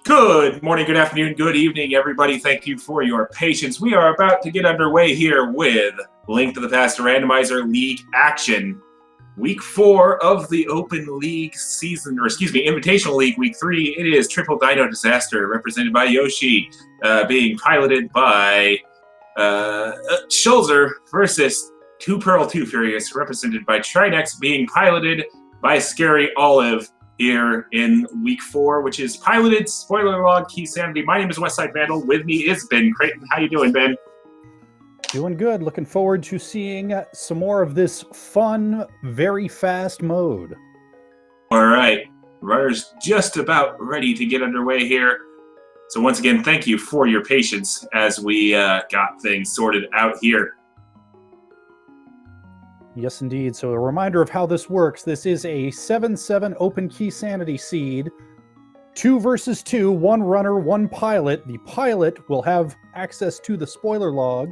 Good morning, good afternoon, good evening, everybody. Thank you for your patience. We are about to get underway here with Link to the Past Randomizer League action. Week 4 of the Open League season, or excuse me, Invitational League, Week 3. It is Triple Dino Disaster, represented by Yoshi, being piloted by Schulzer versus Two Pearl, Two Furious, represented by Trinexx, being piloted by Scary Olive here in Week 4, which is piloted spoiler log key sanity. My name is Westside Vandal. With me is Ben Creighton. How you doing, Ben? Doing good. Looking forward to seeing some more of this fun, very fast mode. All right. Runner's just about ready to get underway here. So once again, thank you for your patience as we got things sorted out here. Yes, indeed. So a reminder of how this works. This is a 7-7 open key sanity seed. 2 versus 2, 1 runner, 1 pilot. The pilot will have access to the spoiler log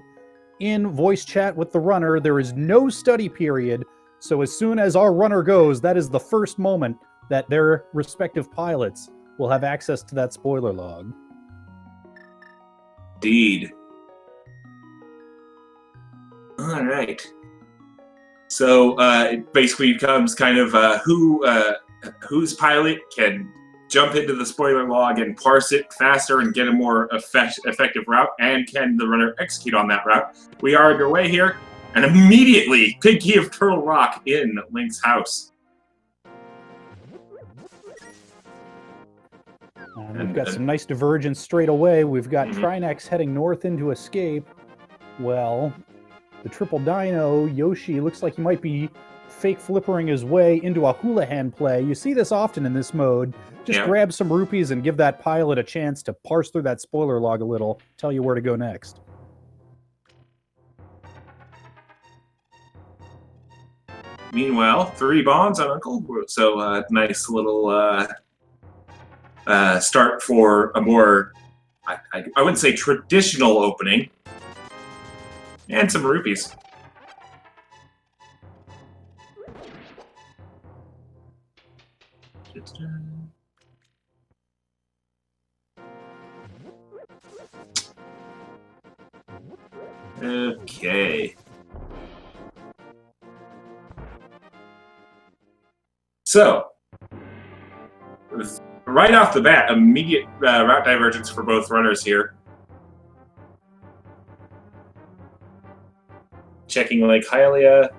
in voice chat with the runner. There is no study period. So as soon as our runner goes, that is the first moment that their respective pilots will have access to that spoiler log. Indeed. All right. So it basically becomes kind of whose pilot can jump into the spoiler log and parse it faster and get a more effective route, and can the runner execute on that route. We are underway here, and immediately, Big Key of Turtle Rock in Link's house. We've got some nice divergence straight away. We've got Trinexx heading north into Escape. Well, the Triple Dino, Yoshi, looks like he might be fake flippering his way into a hula hand play. You see this often in this mode. Just grab some rupees and give that pilot a chance to parse through that spoiler log a little, tell you where to go next. Meanwhile, 3 bombs on Uncle. So nice little start for a more, I wouldn't say traditional opening. And some rupees. Okay. So, right off the bat, immediate route divergence for both runners here. Checking like Hylia,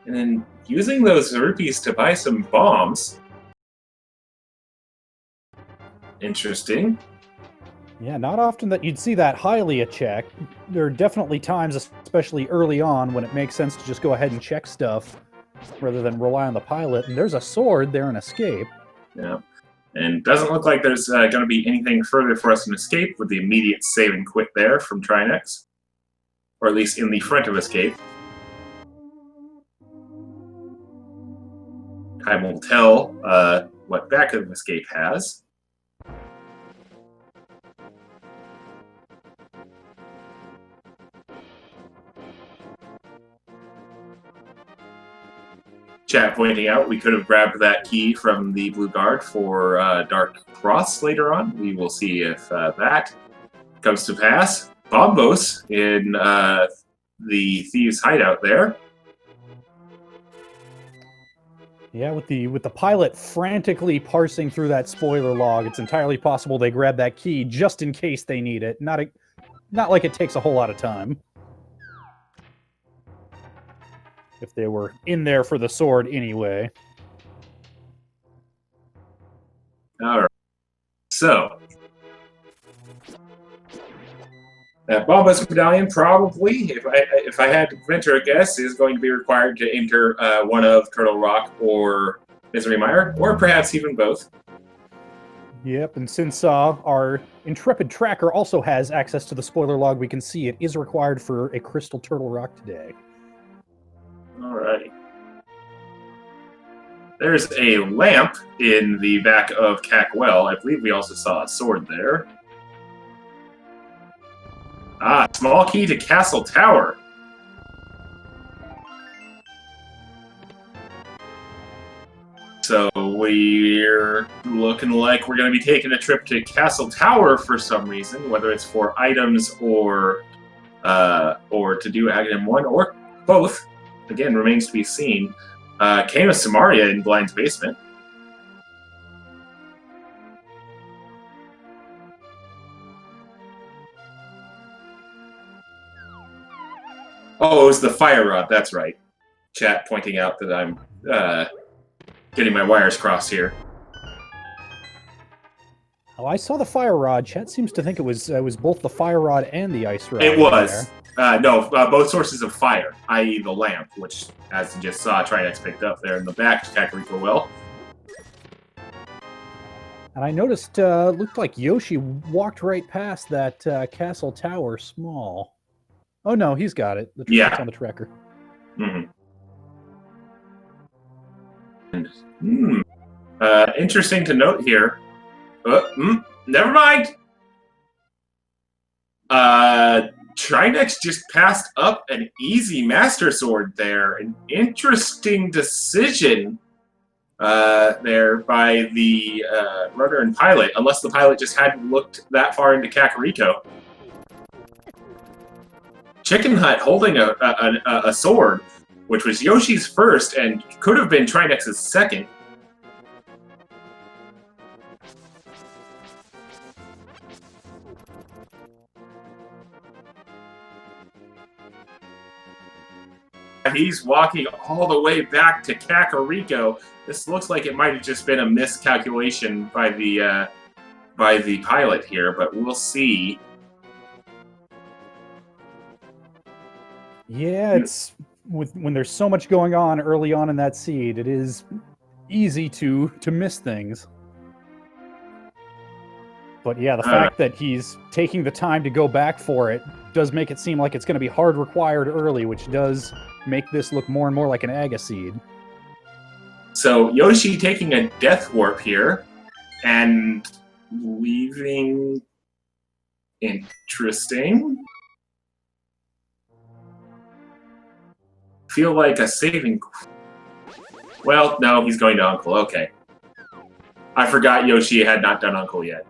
and then using those rupees to buy some bombs. Interesting. Yeah, not often that you'd see that Hylia check. There are definitely times, especially early on, when it makes sense to just go ahead and check stuff rather than rely on the pilot. And there's a sword there in Escape. Yeah, and doesn't look like there's going to be anything further for us in Escape with the immediate save and quit there from Trinexx. Or at least in the front of Escape. Time will tell what back of Escape has. Chat pointing out we could have grabbed that key from the Blue Guard for Dark Cross later on. We will see if that comes to pass. Bombos in the Thieves' hideout there. Yeah, with the pilot frantically parsing through that spoiler log, it's entirely possible they grab that key just in case they need it. Not like it takes a whole lot of time. If they were in there for the sword anyway. All right. So that Bombos medallion probably, if I had to venture a guess, is going to be required to enter one of Turtle Rock or Misery Mire, or perhaps even both. Yep, and since our Intrepid Tracker also has access to the spoiler log, we can see it is required for a Crystal Turtle Rock today. Alrighty. There's a lamp in the back of Cackwell. I believe we also saw a sword there. Ah, small key to Castle Tower. So we're looking like we're going to be taking a trip to Castle Tower for some reason, whether it's for items or to do Aghanim 1 or both. Again, remains to be seen. Kano Samaria in Blind's basement. Oh, it was the fire rod. That's right. Chat pointing out that I'm getting my wires crossed here. Oh, I saw the fire rod. Chat seems to think it was both the fire rod and the ice rod. It was. No, both sources of fire, i.e. the lamp, which, as you just saw, Trinexx picked up there in the back, Kakariko will. And I noticed, looked like Yoshi walked right past that Castle Tower small. Oh no, he's got it. It's on the tracker. Mm-hmm. Interesting to note here. Never mind. Trinexx just passed up an easy Master Sword there. An interesting decision there by the runner and pilot, unless the pilot just hadn't looked that far into Kakariko. Chicken Hut holding a sword, which was Yoshi's first and could have been Trinexx's second. He's walking all the way back to Kakariko. This looks like it might have just been a miscalculation by the pilot here, but we'll see. Yeah, it's when there's so much going on early on in that seed, it is easy to miss things. But yeah, the fact that he's taking the time to go back for it does make it seem like it's going to be hard required early, which does make this look more and more like an Aga seed. So Yoshi taking a death warp here and leaving. Interesting. Feel like a saving. Well, no, he's going to Uncle. Okay. I forgot Yoshi had not done Uncle yet.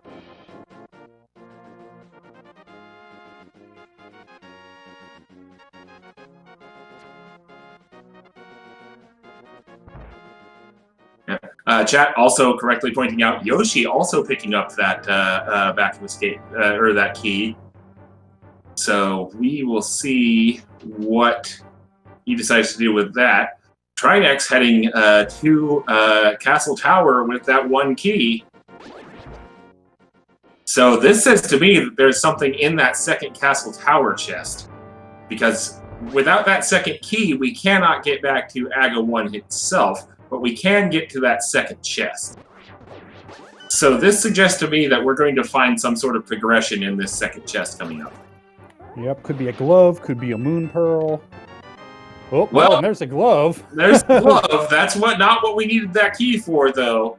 Chat also correctly pointing out Yoshi also picking up that back of escape or that key. So we will see what he decides to do with that. Trinexx heading to Castle Tower with that one key. So this says to me that there's something in that second Castle Tower chest, because without that second key, we cannot get back to Aga 1 itself. But we can get to that second chest. So this suggests to me that we're going to find some sort of progression in this second chest coming up. Yep, could be a glove, could be a moon pearl. Oh, well, there's a glove. There's a glove. That's not what we needed that key for, though.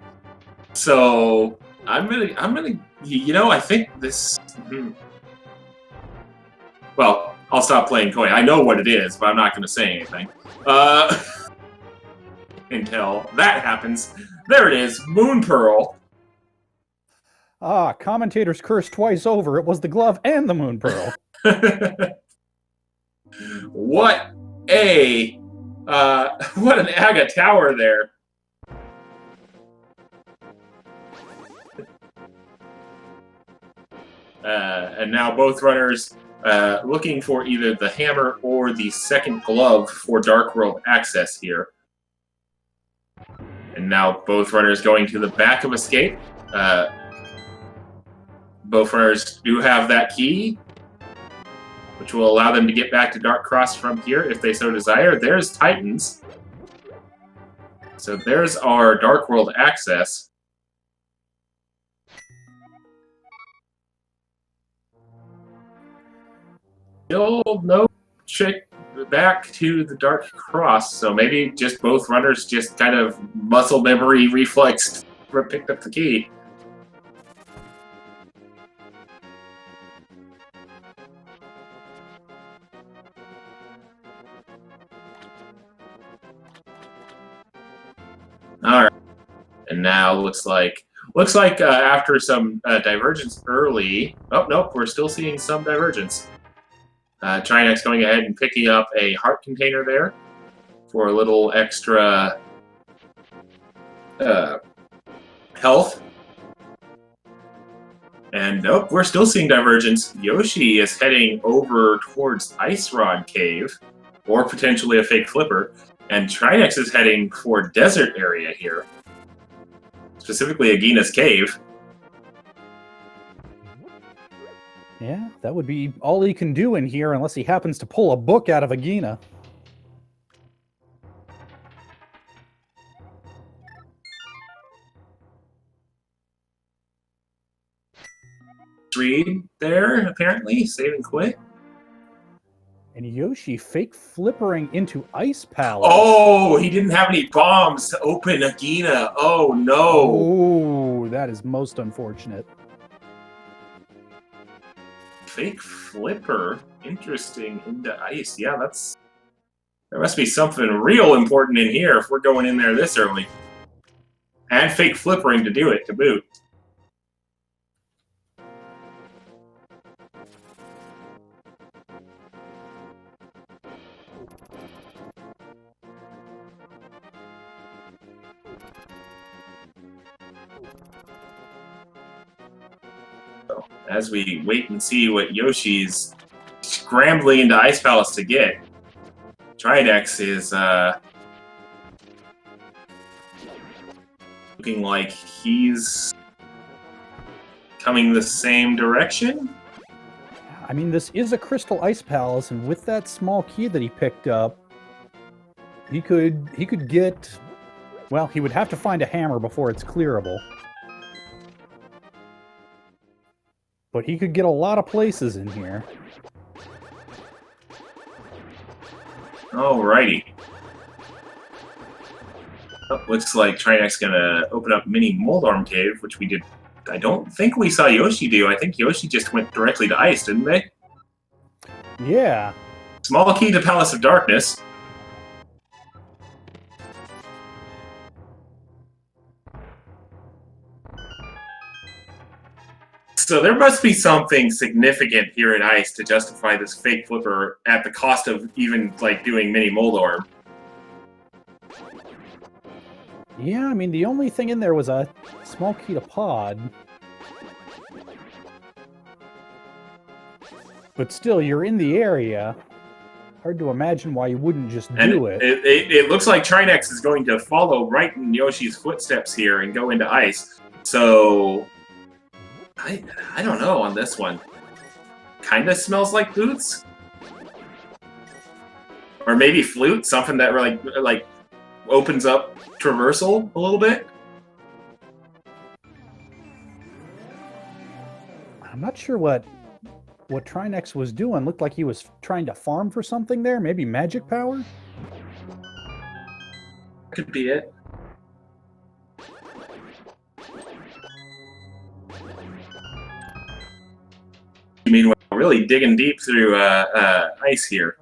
So I'm gonna, I think this. Well, I'll stop playing coy. I know what it is, but I'm not going to say anything. Until that happens. There it is, Moon Pearl. Ah, commentators cursed twice over. It was the glove and the Moon Pearl. What an Aga Tower there. And now both runners looking for either the hammer or the second glove for Dark World access here. And now both runners going to the back of escape. Both runners do have that key, which will allow them to get back to Dark Cross from here if they so desire. There's Titans. So there's our Dark World access. Still no check back to the Dark Cross, so maybe just both runners just kind of muscle memory reflex picked up the key. Alright. And looks like. Looks like after some divergence early. Oh, nope, we're still seeing some divergence. Trinexx going ahead and picking up a heart container there for a little extra health. And nope, we're still seeing divergence. Yoshi is heading over towards Ice Rod Cave, or potentially a fake flipper. And Trinexx is heading for desert area here. Specifically Agina's cave. Yeah, that would be all he can do in here unless he happens to pull a book out of Agina. Reed there, apparently, save and quit. And Yoshi fake flippering into Ice Palace. Oh, he didn't have any bombs to open Agina. Oh, no. Oh, that is most unfortunate. Fake flipper. Interesting. Into ice. Yeah, there must be something real important in here if we're going in there this early. And fake flippering to do it, to boot. As we wait and see what Yoshi's scrambling into Ice Palace to get, Trinexx is looking like he's coming the same direction. I mean, this is a Crystal Ice Palace, and with that small key that he picked up, he could get, well, he would have to find a hammer before it's clearable. But he could get a lot of places in here. Alrighty. Oh, looks like Trinexx gonna open up Mini Moldarm Cave, which we did. I don't think we saw Yoshi do. I think Yoshi just went directly to ice, didn't they? Yeah. Small key to Palace of Darkness. So there must be something significant here in ice to justify this fake flipper at the cost of even, like, doing Mini Moldarm. Yeah, I mean, the only thing in there was a small key to pod. But still, you're in the area. Hard to imagine why you wouldn't just do it. It looks like Trinexx is going to follow right in Yoshi's footsteps here and go into ice. So I don't know on this one. Kinda smells like boots? Or maybe flute, something that like opens up traversal a little bit. I'm not sure what Trinexx was doing. Looked like he was trying to farm for something there. Maybe magic power? Could be it. Meanwhile, really digging deep through ice here.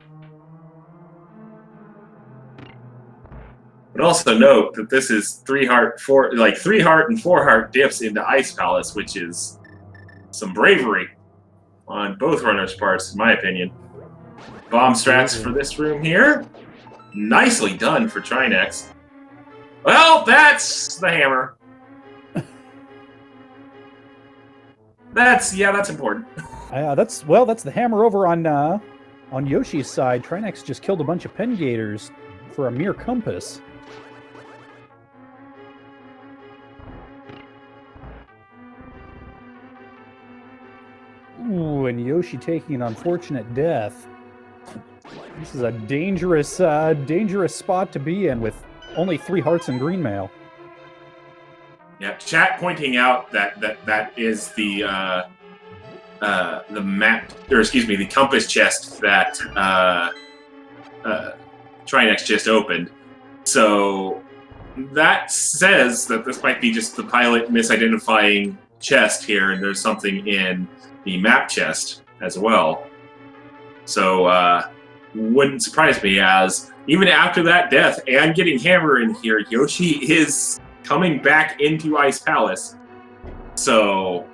But also note that this is 3 heart, 4 and 4 heart dips into Ice Palace, which is some bravery on both runners' parts, in my opinion. Bomb strats for this room here. Nicely done for Trinexx. Well, that's the hammer. That's important. That's the hammer over on Yoshi's side. Trinexx just killed a bunch of pen gators for a mere compass. Ooh, and Yoshi taking an unfortunate death. This is a dangerous spot to be in with only 3 hearts and green mail. Yeah, chat pointing out that is the map, or excuse me, the compass chest that Trinexx just opened. So that says that this might be just the pilot misidentifying chest here, and there's something in the map chest as well. So wouldn't surprise me, as even after that death and getting hammer in here, Yoshi is coming back into Ice Palace. So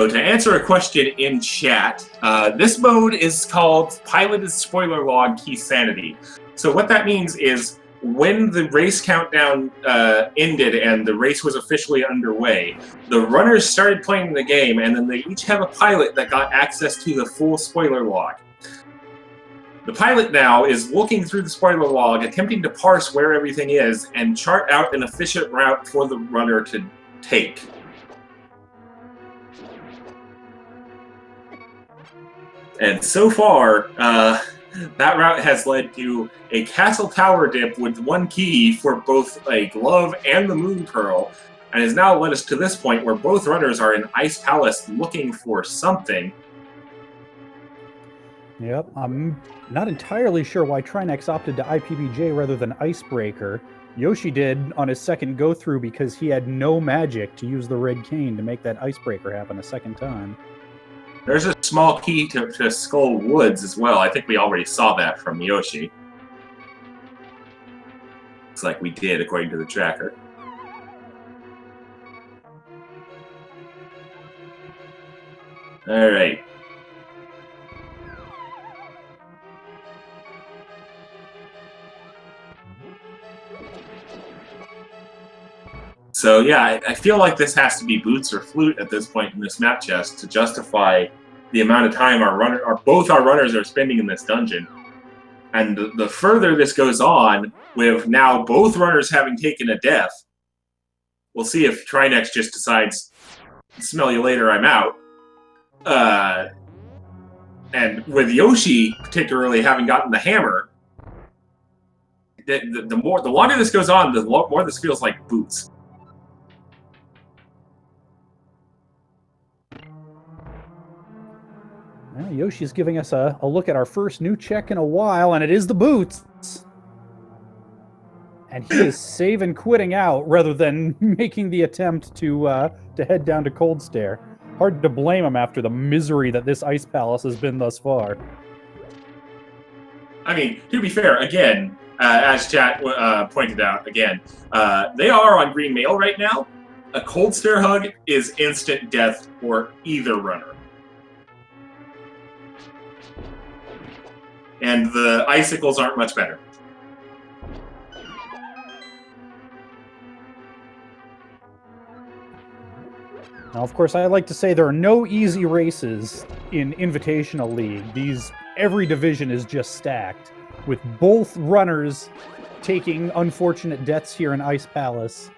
to answer a question in chat, this mode is called Piloted Spoiler Log Key Sanity. So what that means is when the race countdown ended and the race was officially underway, the runners started playing the game, and then they each have a pilot that got access to the full spoiler log. The pilot now is looking through the spoiler log, attempting to parse where everything is, and chart out an efficient route for the runner to take. And so far, that route has led to a castle tower dip with one key for both a glove and the moon pearl, and has now led us to this point where both runners are in Ice Palace looking for something. Yep, I'm not entirely sure why Trinexx opted to IPBJ rather than Icebreaker. Yoshi did on his second go-through because he had no magic to use the red cane to make that Icebreaker happen a second time. There's a small key to Skull Woods as well. I think we already saw that from Yoshi. Looks like we did, according to the tracker. Alright. So yeah, I feel like this has to be Boots or Flute at this point in this map chest to justify the amount of time both our runners are spending in this dungeon. And the further this goes on, with now both runners having taken a death, we'll see if Trinexx just decides, smell you later, I'm out. And with Yoshi particularly having gotten the hammer, the longer this goes on, the more this feels like Boots. Well, Yoshi's giving us a look at our first new check in a while, and it is the Boots. And he is saving quitting out rather than making the attempt to head down to Cold Stare. Hard to blame him after the misery that this Ice Palace has been thus far. I mean, to be fair, again, as chat pointed out, again, they are on green mail right now. A Cold Stare hug is instant death for either runner. And the icicles aren't much better. Now, of course, I like to say there are no easy races in Invitational League. Every division is just stacked, with both runners taking unfortunate deaths here in Ice Palace.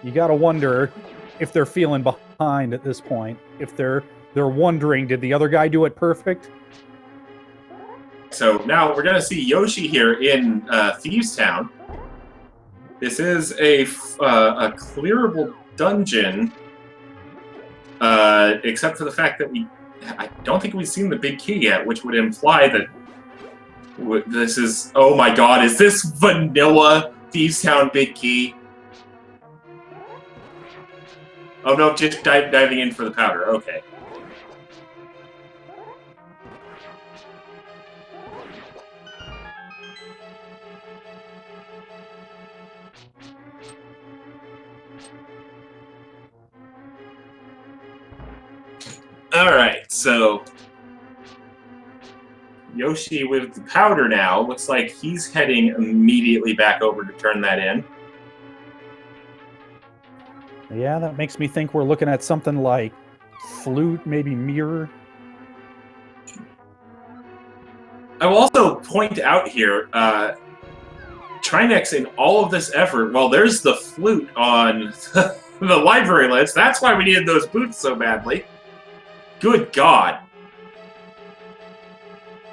You gotta wonder if they're feeling behind at this point. If they're wondering, did the other guy do it perfect? So now we're going to see Yoshi here in Thieves Town. This is a clearable dungeon, except for the fact that I don't think we've seen the big key yet, which would imply that this is, oh my god, is this vanilla Thieves Town big key? Oh no, just diving in for the powder, okay. Alright, so Yoshi with the powder now. Looks like he's heading immediately back over to turn that in. Yeah, that makes me think we're looking at something like Flute, maybe Mirror. I will also point out here, Trinexx in all of this effort, well, there's the Flute on the library list. That's why we needed those boots so badly. Good God.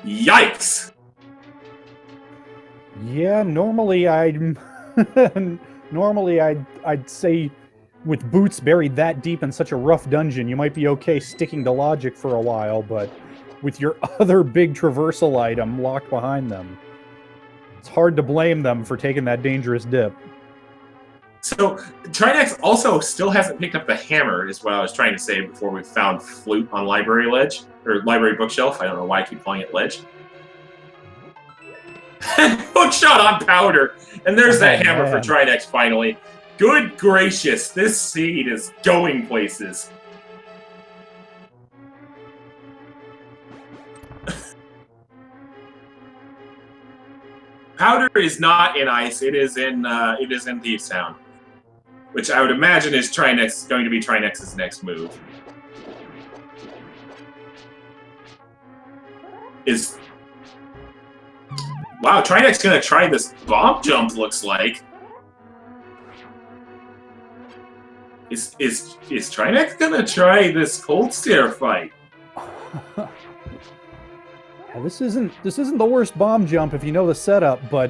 Yikes. Yeah, normally I'd say with boots buried that deep in such a rough dungeon, you might be okay sticking to logic for a while, but with your other big traversal item locked behind them, it's hard to blame them for taking that dangerous dip. So Trinexx also still hasn't picked up the hammer, is what I was trying to say before we found flute on library ledge or library bookshelf. I don't know why I keep calling it ledge. Hook shot on powder, and there's that hammer for Trinexx finally. Good gracious, this seed is going places. Powder is not in ice; it is in Thieves Town, which I would imagine is going to be Trinexx's next move. Wow, Trinexx gonna try this bomb jump. Looks like. Is Trinexx gonna try this cold stare fight? Yeah, this isn't the worst bomb jump if you know the setup, but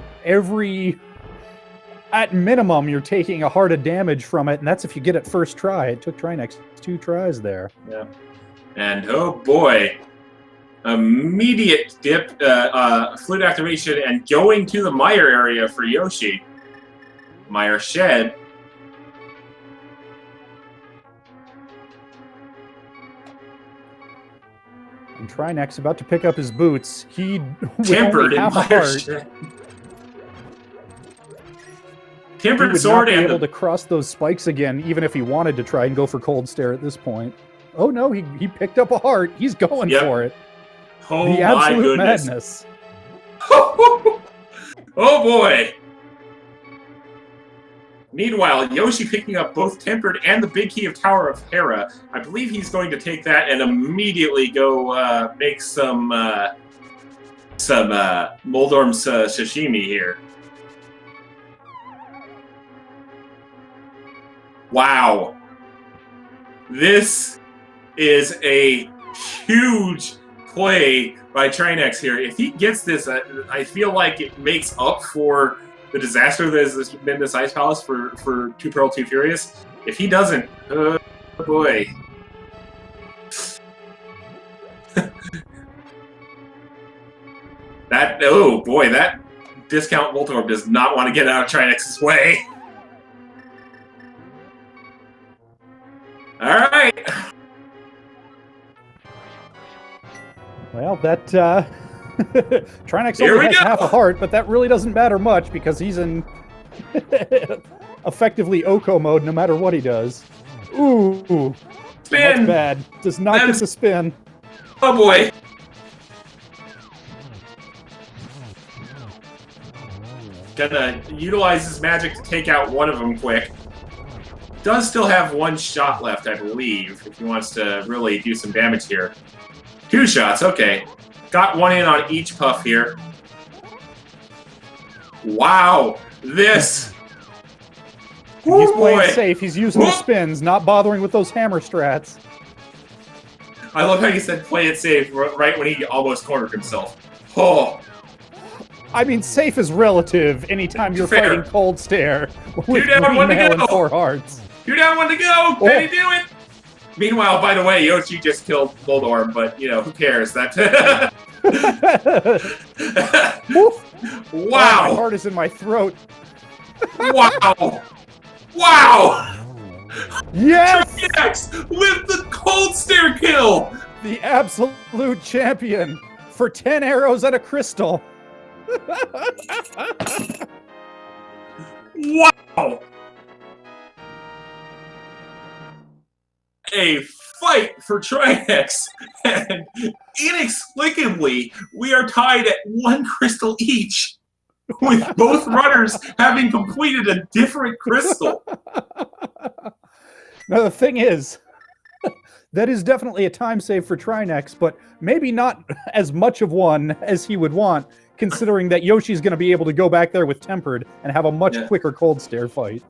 at minimum you're taking a heart of damage from it, and that's if you get it first try. It took Trinexx 2 tries there. Yeah, and oh boy, immediate dip, flute activation, and going to the mire area for Yoshi. Mire shed. And Trinexx about to pick up his boots. He tempered half a heart. Tempered sword and able to cross those spikes again, even if he wanted to try and go for cold stare at this point. Oh no, he picked up a heart. He's going for it. Oh the absolute madness. Oh boy. Meanwhile, Yoshi picking up both Tempered and the big key of Tower of Hera. I believe he's going to take that and immediately go make some Moldorm's sashimi here. Wow. This is a huge play by Trinexx here. If he gets this, I feel like it makes up for the disaster that has been this Ice Palace for 2 Pearl 2 Furious. If he doesn't, oh boy. Oh boy, that discount Voltorb does not want to get out of Trinexx's way. All right. Well, that Trinexx only has half a heart, but that really doesn't matter much because he's in effectively Oko mode no matter what he does. Ooh, spin. That's bad. Does not get the spin. Oh boy. Gonna utilize his magic to take out one of them quick. Does still have 1 shot left, I believe, if he wants to really do some damage here. 2 shots, okay. Got 1 in on each puff here. Wow, this. He's playing safe. He's using the spins, not bothering with those hammer strats. I love how you said play it safe right when he almost cornered himself. Oh. I mean, safe is relative anytime you're fighting cold stare. 2 down, 1 to go. And 4 hearts. 2 down, 1 to go. Can he do it? Meanwhile, by the way, Yoshi just killed Moldorm, but, you know, who cares? That. Wow. My heart is in my throat. Wow. Wow. Yes. Trinexx with the cold stare kill. The absolute champion for 10 arrows and a crystal. Wow. A fight for Trinexx, and inexplicably, we are tied at 1 crystal each, with both runners having completed a different crystal. Now, the thing is, that is definitely a time save for Trinexx, but maybe not as much of one as he would want, considering that Yoshi's going to be able to go back there with Tempered and have a much quicker cold stare fight.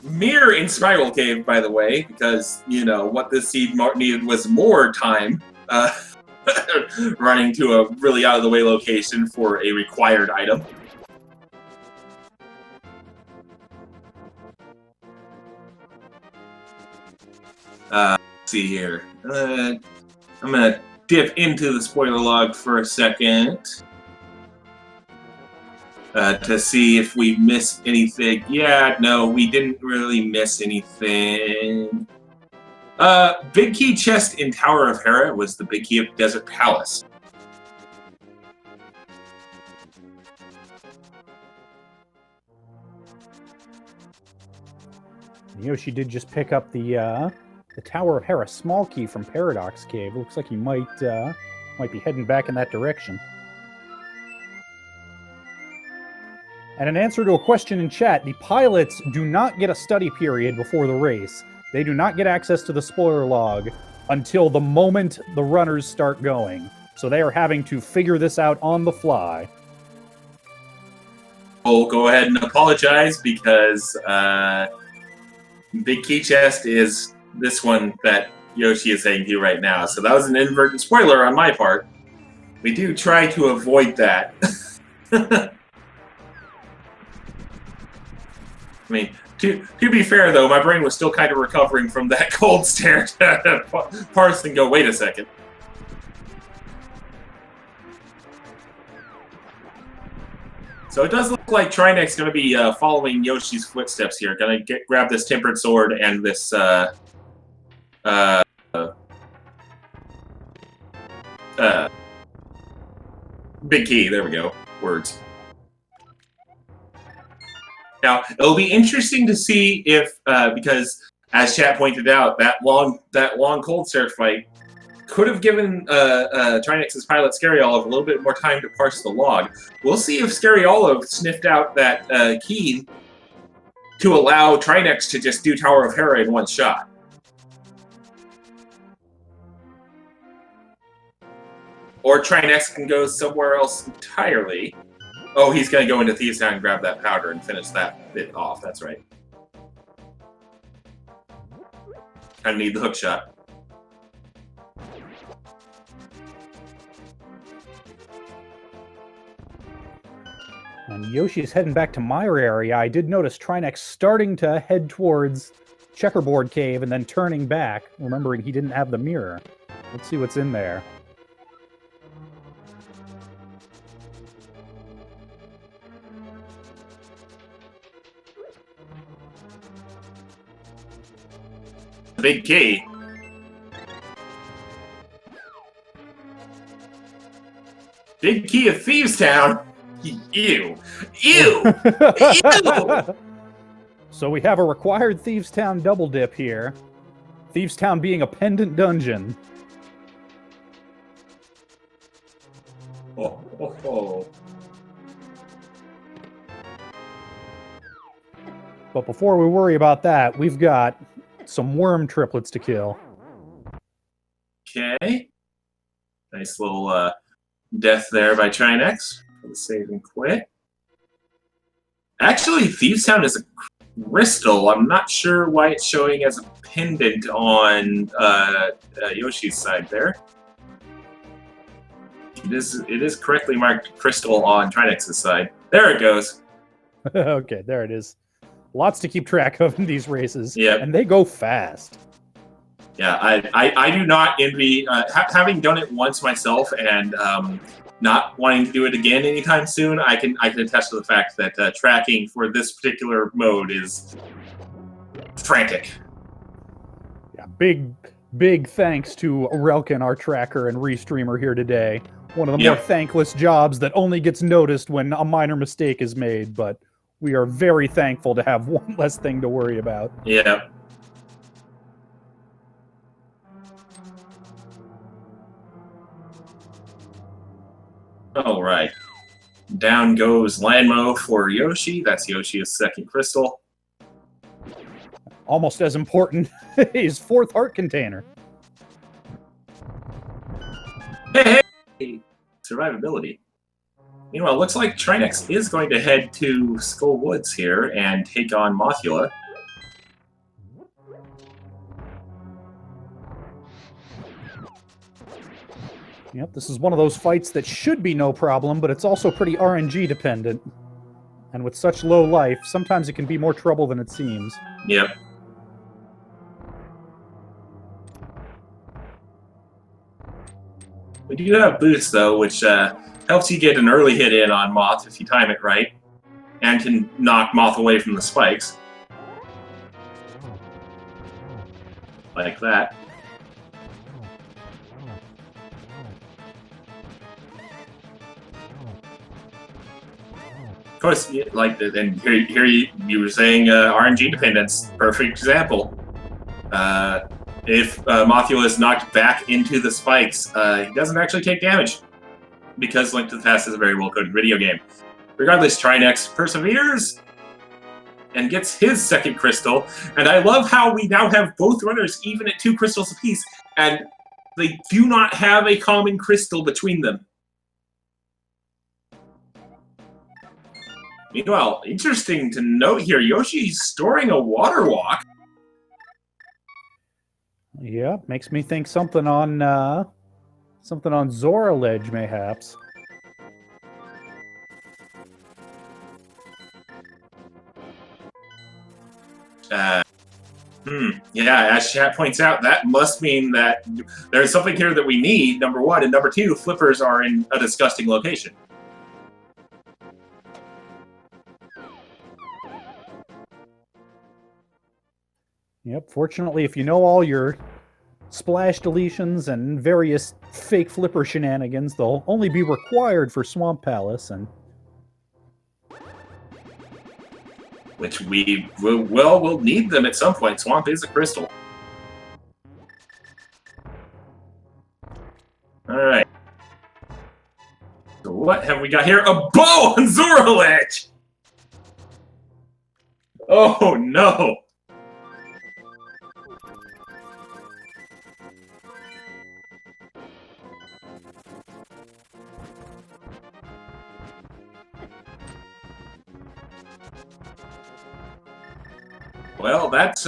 Mirror in Spiral Cave, by the way, because, you know, what this seed needed was more time running to a really out-of-the-way location for a required item. Let's see here. I'm going to dip into the spoiler log for a second. to see if we missed anything. Yeah, no, we didn't really miss anything. Big key chest in Tower of Hera was the big key of Desert Palace. Yoshi did just pick up the Tower of Hera small key from Paradox Cave. Looks like he might be heading back in that direction. And in answer to a question in chat, the pilots do not get a study period before the race. They do not get access to the spoiler log until the moment the runners start going. So they are having to figure this out on the fly. I'll go ahead and apologize because Big Key Chest is this one that Yoshi is saying to you right now. So that was an inadvertent spoiler on my part. We do try to avoid that. I mean, to be fair, though, my brain was still kind of recovering from that cold stare to parse and go, wait a second. So it does look like Trinexx is going to be following Yoshi's footsteps here. Going to grab this Tempered Sword and this Big Key. There we go. Words. Now, it'll be interesting to see if, because, as chat pointed out, that long cold stare fight could have given Trinexx's pilot Scary Olive a little bit more time to parse the log. We'll see if Scary Olive sniffed out that key to allow Trinexx to just do Tower of Hera in one shot. Or Trinexx can go somewhere else entirely. Oh, he's going to go into Thieves' Town and grab that powder and finish that bit off. That's right. I need the hook shot. And Yoshi is heading back to my area. I did notice Trinexx starting to head towards Checkerboard Cave and then turning back, remembering he didn't have the mirror. Let's see what's in there. Big key. Big key of Thieves' Town. Ew. Ew. Ew. So we have a required Thieves' Town double dip here. Thieves' Town being a pendant dungeon. Oh. But before we worry about that, we've got some worm triplets to kill. Okay. Nice little death there by Trinexx for the save and quit. Actually, Thieves' Town is a crystal. I'm not sure why it's showing as a pendant on Yoshi's side there. It is correctly marked crystal on Trinexx's side. There it goes. Okay, there it is. Lots to keep track of in these races. Yep. And they go fast. Yeah, I do not envy, having done it once myself and not wanting to do it again anytime soon, I can attest to the fact that tracking for this particular mode is frantic. Yeah, big thanks to Relkin, our tracker and restreamer here today. One of the more thankless jobs that only gets noticed when a minor mistake is made, but we are very thankful to have one less thing to worry about. Yeah. All right. Down goes Lanmo for Yoshi. That's Yoshi's second crystal. Almost as important, his fourth heart container. Hey! Survivability. Meanwhile, it looks like Trinexx is going to head to Skull Woods here and take on Mothula. Yep, this is one of those fights that should be no problem, but it's also pretty RNG dependent. And with such low life, sometimes it can be more trouble than it seems. Yep. We do have boost, though, which helps you get an early hit in on Moth if you time it right. and can knock Moth away from the spikes. Like that. Of course, like, and here you were saying RNG dependence, perfect example. If Mothula is knocked back into the spikes, he doesn't actually take damage, because Link to the Past is a very well-coded video game. Regardless, Trinexx perseveres and gets his second crystal, and I love how we now have both runners even at 2 crystals apiece, and they do not have a common crystal between them. Meanwhile, interesting to note here, Yoshi's storing a water walk. Yeah, makes me think something on Zora Ledge, mayhaps. Yeah, as chat points out, that must mean that there's something here that we need, number one, and number two, flippers are in a disgusting location. Yep, fortunately, if you know all your splash deletions and various fake flipper shenanigans, they'll only be required for Swamp Palace, and which we will need them at some point. Swamp is a crystal. Alright. So what have we got here? A bow on Zora Ledge! Oh no! Well, that's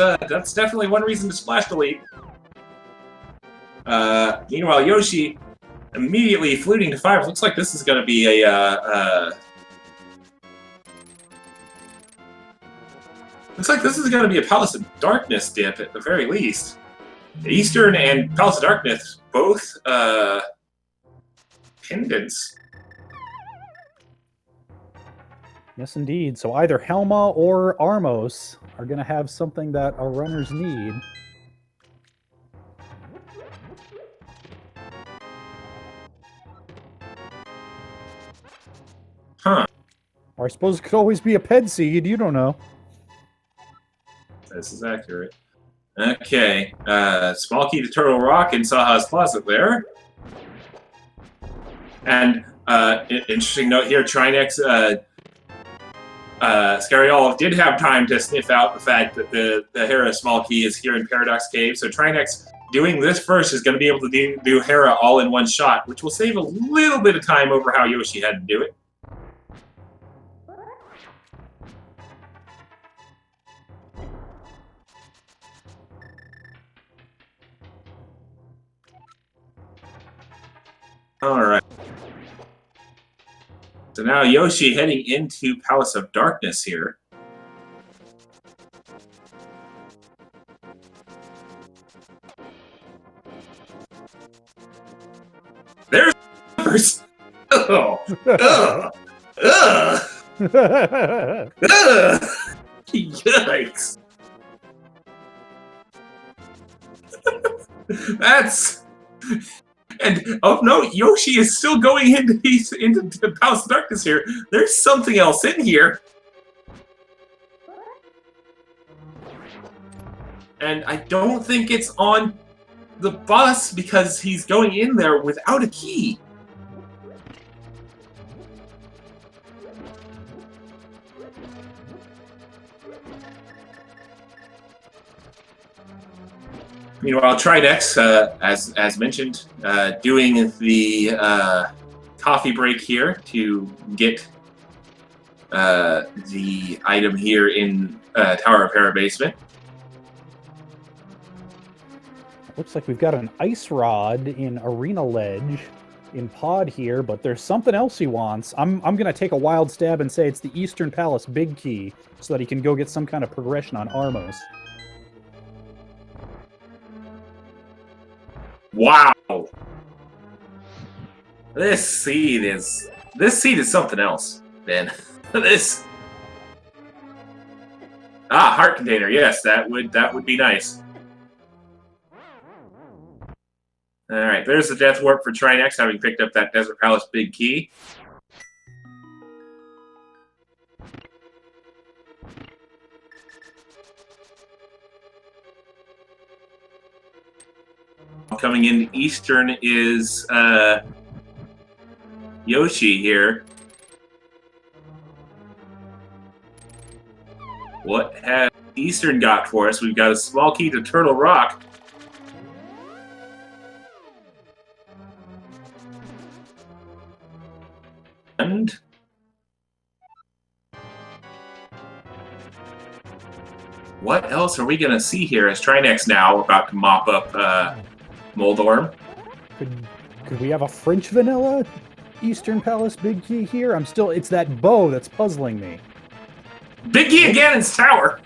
definitely one reason to splash delete. Meanwhile, Yoshi immediately fluting to 5. Looks like this is going to be a looks like this is going to be a Palace of Darkness dip at the very least. Eastern and Palace of Darkness both pendants. yes, indeed. So either Helma or Armos are going to have something that our runners need. Huh. Or I suppose it could always be a Ped Seed, you don't know. This is accurate. Okay. Small key to Turtle Rock in Saha's closet there. And interesting note here, Trinexx Scary Olive did have time to sniff out the fact that the Hera small key is here in Paradox Cave, so Trinexx doing this first is going to be able to do Hera all in one shot, which will save a little bit of time over how Yoshi had to do it. Alright. So now Yoshi heading into Palace of Darkness here. There's flippers! Oh! Ugh! Ugh! Ugh! Yikes! That's... And oh no, Yoshi is still going into the Palace of Darkness here. There's something else in here. And I don't think it's on the bus because he's going in there without a key. Meanwhile, Trinexx, as mentioned, doing the coffee break here to get the item here in Tower of Hera basement. Looks like we've got an ice rod in Arena Ledge in Pod here, but there's something else he wants. I'm going to take a wild stab and say it's the Eastern Palace big key so that he can go get some kind of progression on Armos. Wow. This seed is something else, Ben. Ah, heart container. Yes, that would be nice. All right, there's the death warp for Trinexx, having picked up that Desert Palace big key. Coming into Eastern is Yoshi here. What has Eastern got for us? We've got a small key to Turtle Rock. And what else are we going to see here as Trinexx now about to mop up Moldorm? Could we have a French vanilla Eastern Palace big key here? It's that bow that's puzzling me. Big key again, it's Tower!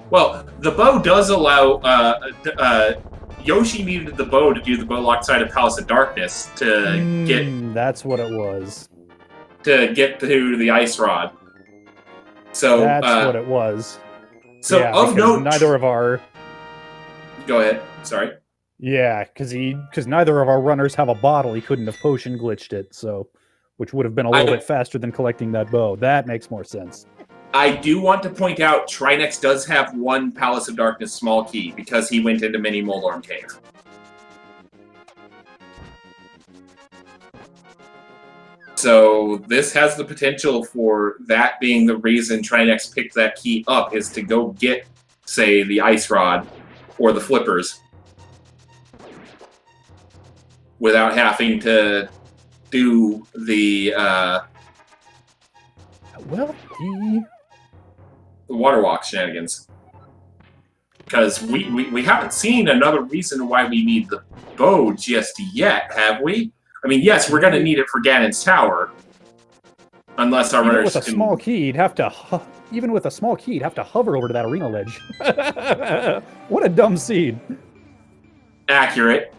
Well, the bow does allow... Yoshi needed the bow to do the bow locked side of Palace of Darkness to get... That's what it was. To get to the Ice Rod. So that's what it was. So yeah, of note... neither of our... Go ahead. Sorry. Yeah, because neither of our runners have a bottle. He couldn't have potion glitched it, so... Which would have been a little bit faster than collecting that bow. That makes more sense. I do want to point out, Trinexx does have one Palace of Darkness small key, because he went into Mini Moldorm Cave. So this has the potential for that being the reason Trinexx picked that key up, is to go get, say, the Ice Rod or the Flippers without having to do the water walk shenanigans. Because we haven't seen another reason why we need the bow just yet, have we? I mean, yes, we're going to need it for Ganon's Tower. Unless our runners with a small key, you'd have to... Even with a small key, you'd have to hover over to that arena ledge. What a dumb seed. Accurate.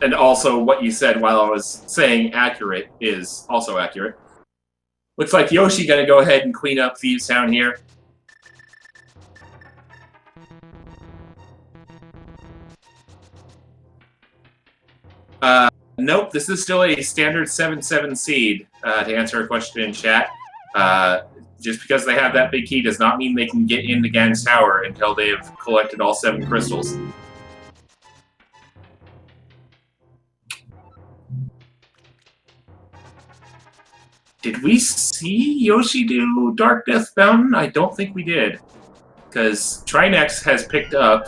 And also, what you said while I was saying accurate is also accurate. Looks like Yoshi gonna go ahead and clean up Thieves Town here. Nope, this is still a standard 7-7 seed, to answer a question in chat. Just because they have that big key does not mean they can get into Ganon's Tower until they have collected all 7 crystals. Did we see Yoshi do Dark Death Fountain? I don't think we did. Because Trinexx has picked up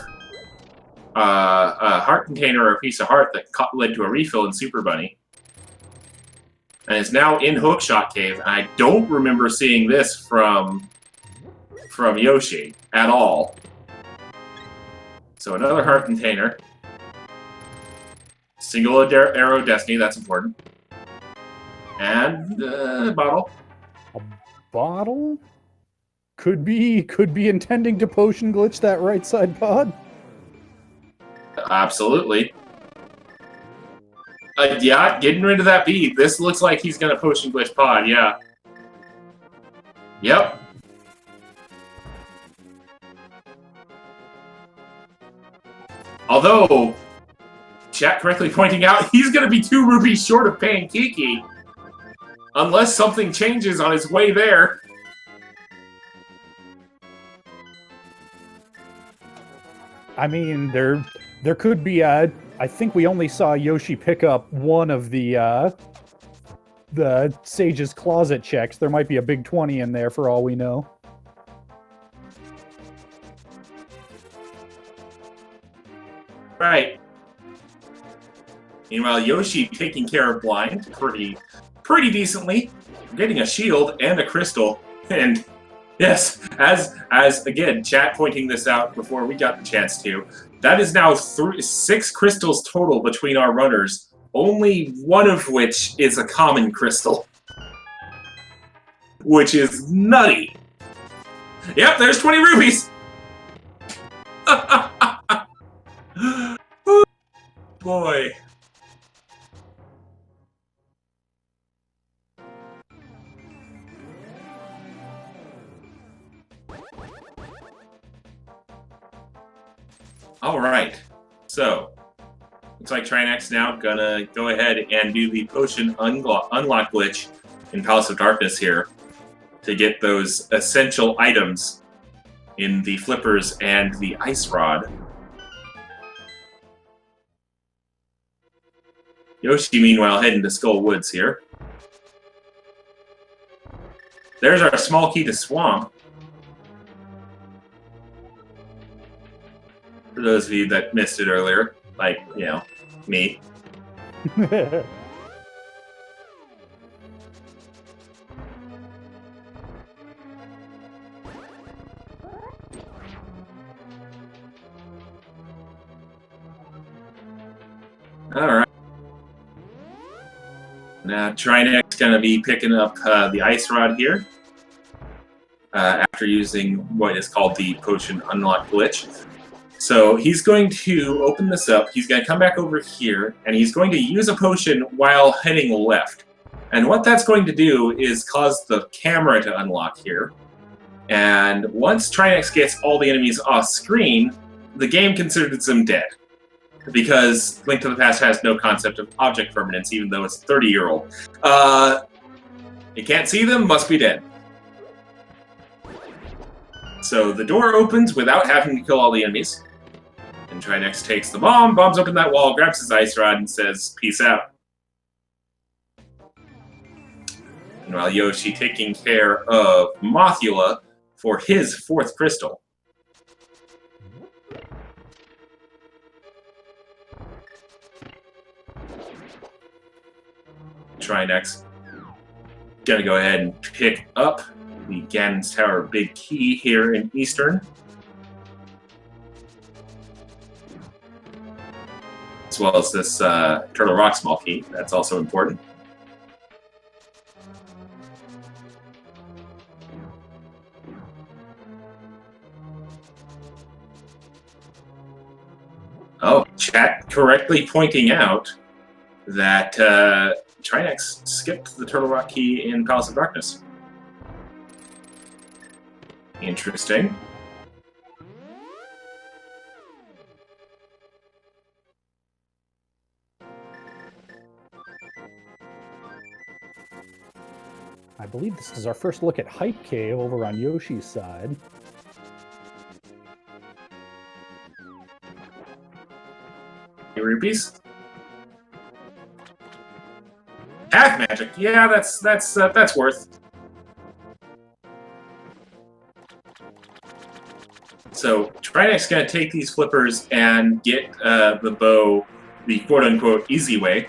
a heart container or a piece of heart that led to a refill in Super Bunny. And is now in Hookshot Cave. And I don't remember seeing this from Yoshi at all. So another heart container. Single arrow of destiny, that's important. And a bottle. A bottle? Could be intending to potion glitch that right side pod. Absolutely. Yeah, getting rid of that bead. This looks like he's gonna potion glitch pod, yeah. Yep. Although, chat correctly pointing out, he's gonna be 2 rupees short of paying Kiki. Unless something changes on his way there. I mean, there could be I think we only saw Yoshi pick up one of the Sage's Closet checks. There might be a big 20 in there for all we know. Right. Meanwhile, Yoshi taking care of Blind pretty decently, getting a shield and a crystal, and yes, as again, chat pointing this out before we got the chance to, that is now 6 crystals total between our runners, only one of which is a common crystal, which is nutty. Yep, there's 20 rupees. Oh, boy. All right. So, looks like Trinexx now gonna go ahead and do the potion unlock glitch in Palace of Darkness here to get those essential items in the flippers and the ice rod. Yoshi, meanwhile, heading to Skull Woods here. There's our small key to Swamp. For those of you that missed it earlier, like, you know, me. All right. Now, Trinexx going to be picking up the ice rod here after using what is called the potion unlock glitch. So he's going to open this up. He's going to come back over here, and he's going to use a potion while heading left. And what that's going to do is cause the camera to unlock here. And once Trinexx gets all the enemies off screen, the game considers them dead. Because Link to the Past has no concept of object permanence, even though it's 30-year-old. You can't see them, must be dead. So the door opens without having to kill all the enemies. And Trinexx takes the bomb, bombs open that wall, grabs his ice rod, and says, peace out. Meanwhile, Yoshi taking care of Mothula for his 4th crystal. Trinexx gonna go ahead and pick up the Ganon's Tower Big Key here in Eastern. As well as this Turtle Rock Small Key. That's also important. Oh, chat correctly pointing out that Trinexx skipped the Turtle Rock Key in Palace of Darkness. Interesting. I believe this is our first look at Hype Cave over on Yoshi's side. Rupees. Half magic. Yeah, that's worth. So Trinexx gonna take these flippers and get the bow the quote-unquote easy way.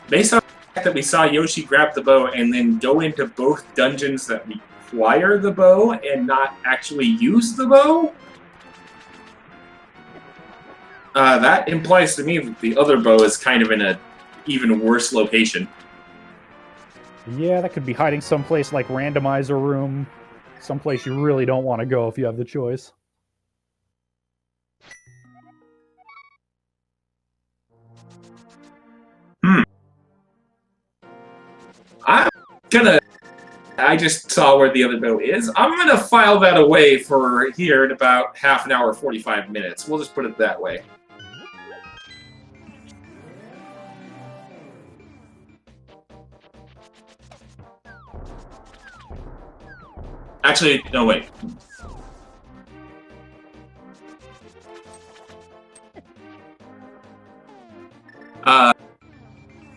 Based on the fact that we saw Yoshi grab the bow and then go into both dungeons that require the bow and not actually use the bow, that implies to me that the other bow is kind of in a even worse location. Yeah, that could be hiding someplace like Randomizer room. Someplace you really don't want to go if you have the choice. I just saw where the other bow is. I'm gonna file that away for here in about half an hour, 45 minutes. We'll just put it that way. Actually, no, wait.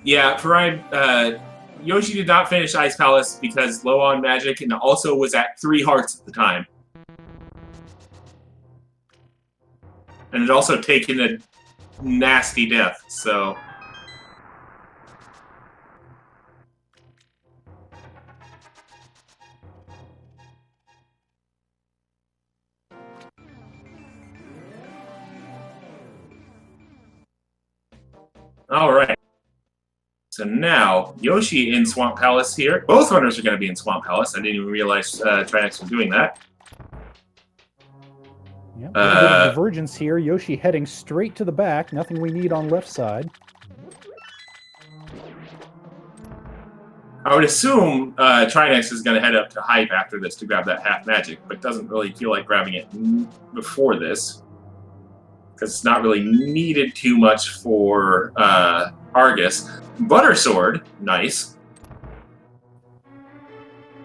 Yeah, Faride, Yoshi did not finish Ice Palace because low on magic and also was at 3 hearts at the time. And had also taken a nasty death, so... Alright. So now, Yoshi in Swamp Palace here. Both runners are going to be in Swamp Palace. I didn't even realize Trinexx was doing that. Yep, a bit of divergence here. Yoshi heading straight to the back. Nothing we need on left side. I would assume Trinexx is going to head up to Hype after this to grab that half magic, but doesn't really feel like grabbing it before this. Because it's not really needed too much for Argus. Butter Sword, nice.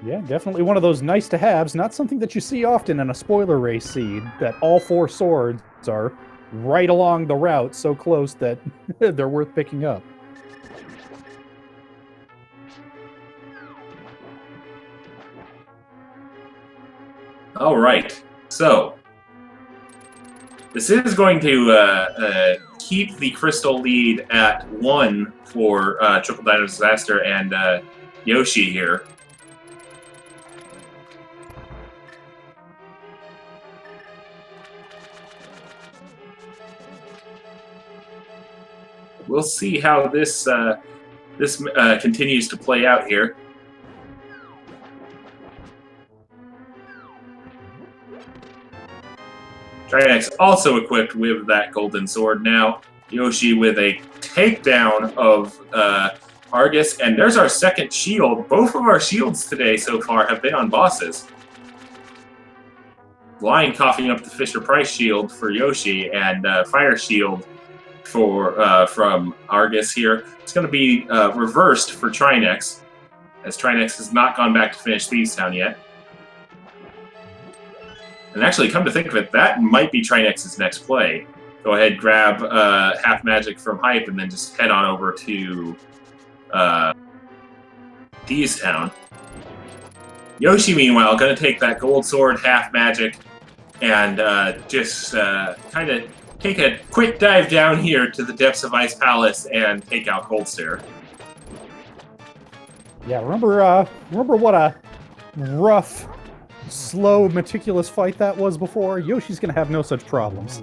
Yeah, definitely one of those nice-to-haves. Not something that you see often in a spoiler race seed, that all 4 swords are right along the route, so close that they're worth picking up. All right, so this is going to keep the crystal lead at 1 for Triple Dino Disaster and Yoshi here. We'll see how this continues to play out here. Trinexx also equipped with that golden sword now. Yoshi with a takedown of Argus, and there's our second shield. Both of our shields today so far have been on bosses. Lion coughing up the Fisher-Price shield for Yoshi, and Fire Shield from Argus here. It's going to be reversed for Trinexx, as Trinexx has not gone back to finish Thieves Town yet. And actually, come to think of it, that might be Trinexx's next play. Go ahead, grab half magic from Hype, and then just head on over to Thieves Town. Yoshi, meanwhile, going to take that gold sword, half magic, and just kind of take a quick dive down here to the depths of Ice Palace and take out Cold Stare. Yeah, remember what a rough, slow, meticulous fight that was before? Yoshi's gonna have no such problems.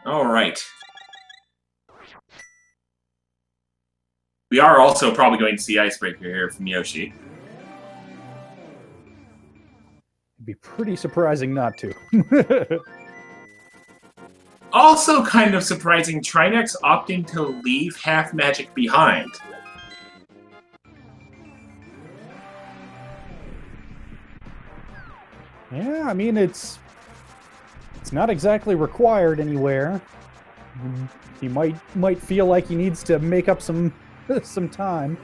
All right. We are also probably going to see Icebreaker here from Yoshi. It'd be pretty surprising not to. Also kind of surprising, Trinexx opting to leave half magic behind. Yeah, I mean, it's not exactly required anywhere. He might feel like he needs to make up some time.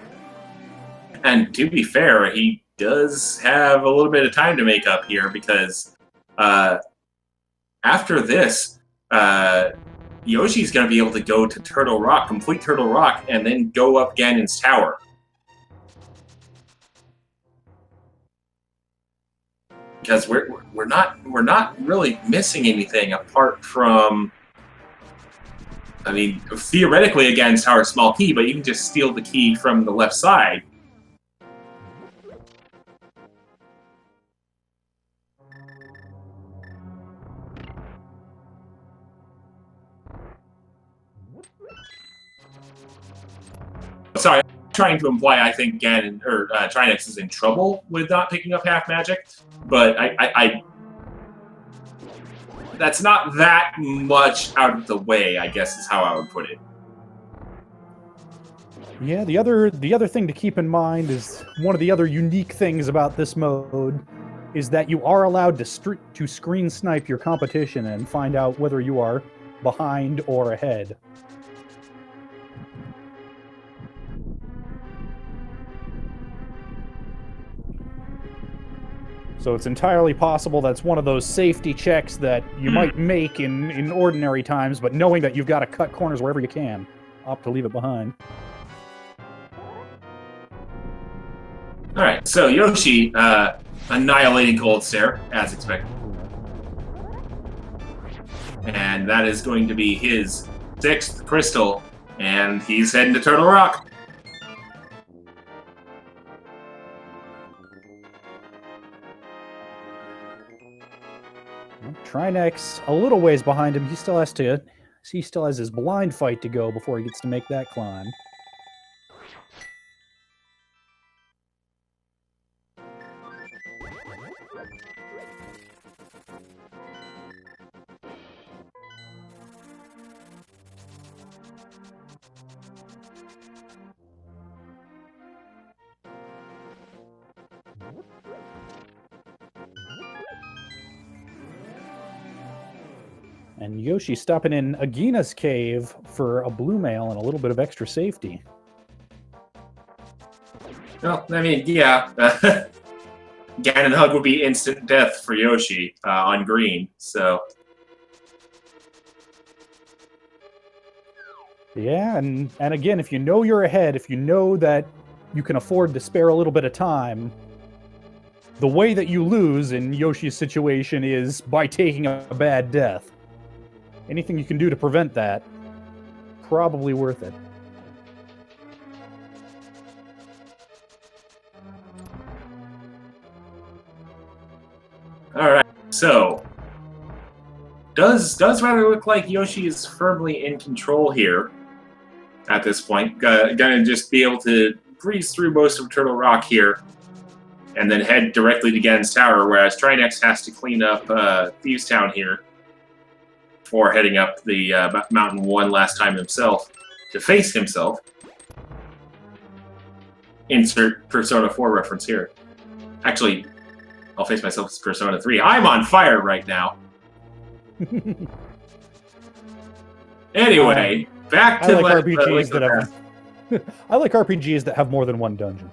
And to be fair, he does have a little bit of time to make up here, because after this, Yoshi's going to be able to go to Turtle Rock, complete Turtle Rock, and then go up Ganon's Tower. Because we're not really missing anything apart from, I mean, theoretically Ganon's Tower is small key, but you can just steal the key from the left side. Sorry, I'm trying to imply I think Ganon or Trinexx is in trouble with not picking up half magic, but I that's not that much out of the way, I guess is how I would put it. Yeah, the other thing to keep in mind is one of the other unique things about this mode is that you are allowed to screen snipe your competition and find out whether you are behind or ahead. So it's entirely possible that's one of those safety checks that you might make in ordinary times, but knowing that you've got to cut corners wherever you can, opt to leave it behind. All right, so Yoshi annihilating Cold Stare, as expected. And that is going to be his 6th crystal, and he's heading to Turtle Rock. Trinexx a little ways behind him. He still has his blind fight to go before he gets to make that climb. And Yoshi stopping in Agina's cave for a blue mail and a little bit of extra safety. Well, I mean, yeah. Ganon Hug would be instant death for Yoshi on green, so... Yeah, and again, if you know you're ahead, if you know that you can afford to spare a little bit of time, the way that you lose in Yoshi's situation is by taking a bad death. Anything you can do to prevent that, probably worth it. Alright, so... Does rather look like Yoshi is firmly in control here at this point. Gonna just be able to breeze through most of Turtle Rock here and then head directly to Ganon's Tower, whereas Trinexx has to clean up Thieves Town here before heading up the mountain one last time himself to face himself. Insert Persona 4 reference here. Actually, I'll face myself as Persona 3. I'm on fire right now. Anyway, back to I like RPGs that have. I like RPGs that have more than one dungeon.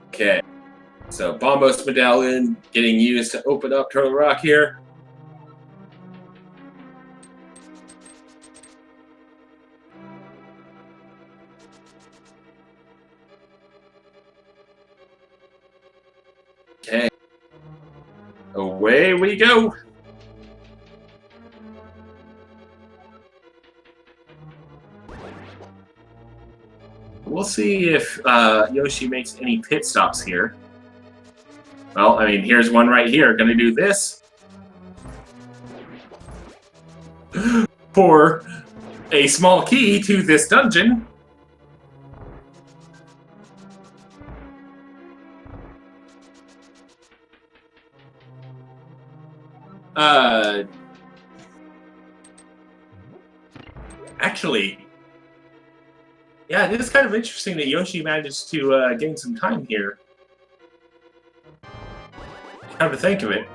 Okay, so Bombos Medallion getting used to open up Turtle Rock here. Okay, away we go. We'll see if Yoshi makes any pit stops here. Well, I mean, here's one right here. Gonna do this. For a small key to this dungeon. Actually... Yeah, it is kind of interesting that Yoshi managed to gain some time here. Come to think of it.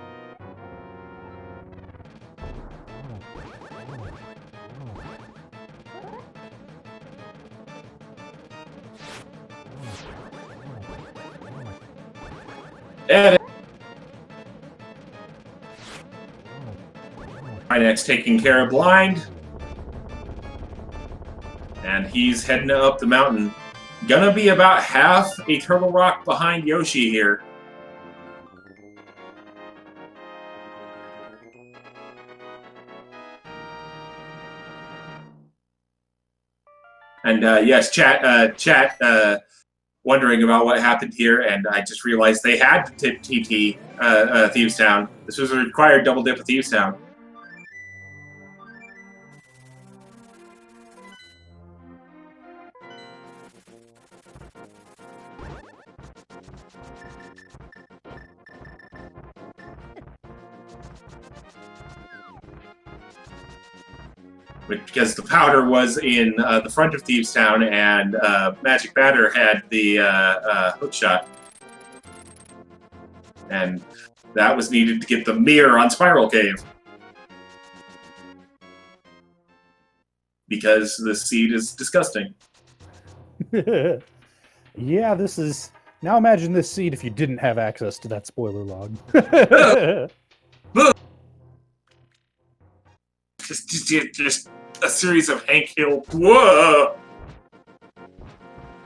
And Trinexx taking care of Blind. And he's heading up the mountain. Gonna be about half a Turtle Rock behind Yoshi here. And yes, chat wondering about what happened here, and I just realized they had to tip TT Thieves Town. This was a required double dip of Thieves Town. Because the powder was in the front of Thieves Town, and Magic Batter had the hook shot. And that was needed to get the mirror on Spiral Cave. Because the seed is disgusting. Yeah, this is... Now imagine this seed if you didn't have access to that spoiler log. Just a series of Hank Hill, whoa,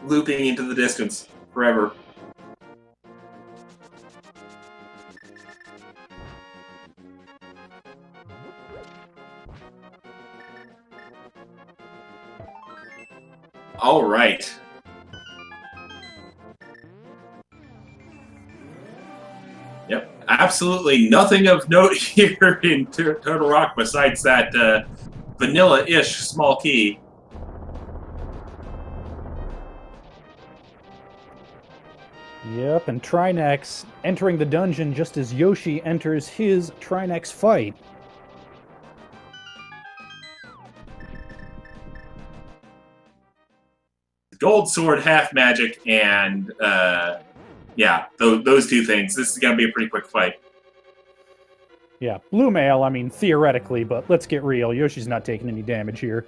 looping into the distance forever. All right. Yep, absolutely nothing of note here in Turtle Rock besides that vanilla-ish small key. Yep, and Trinexx entering the dungeon just as Yoshi enters his Trinexx fight. gold sword, half magic, and yeah, those two things. This is gonna be a pretty quick fight. Yeah, blue mail, I mean, theoretically, but let's get real. Yoshi's not taking any damage here.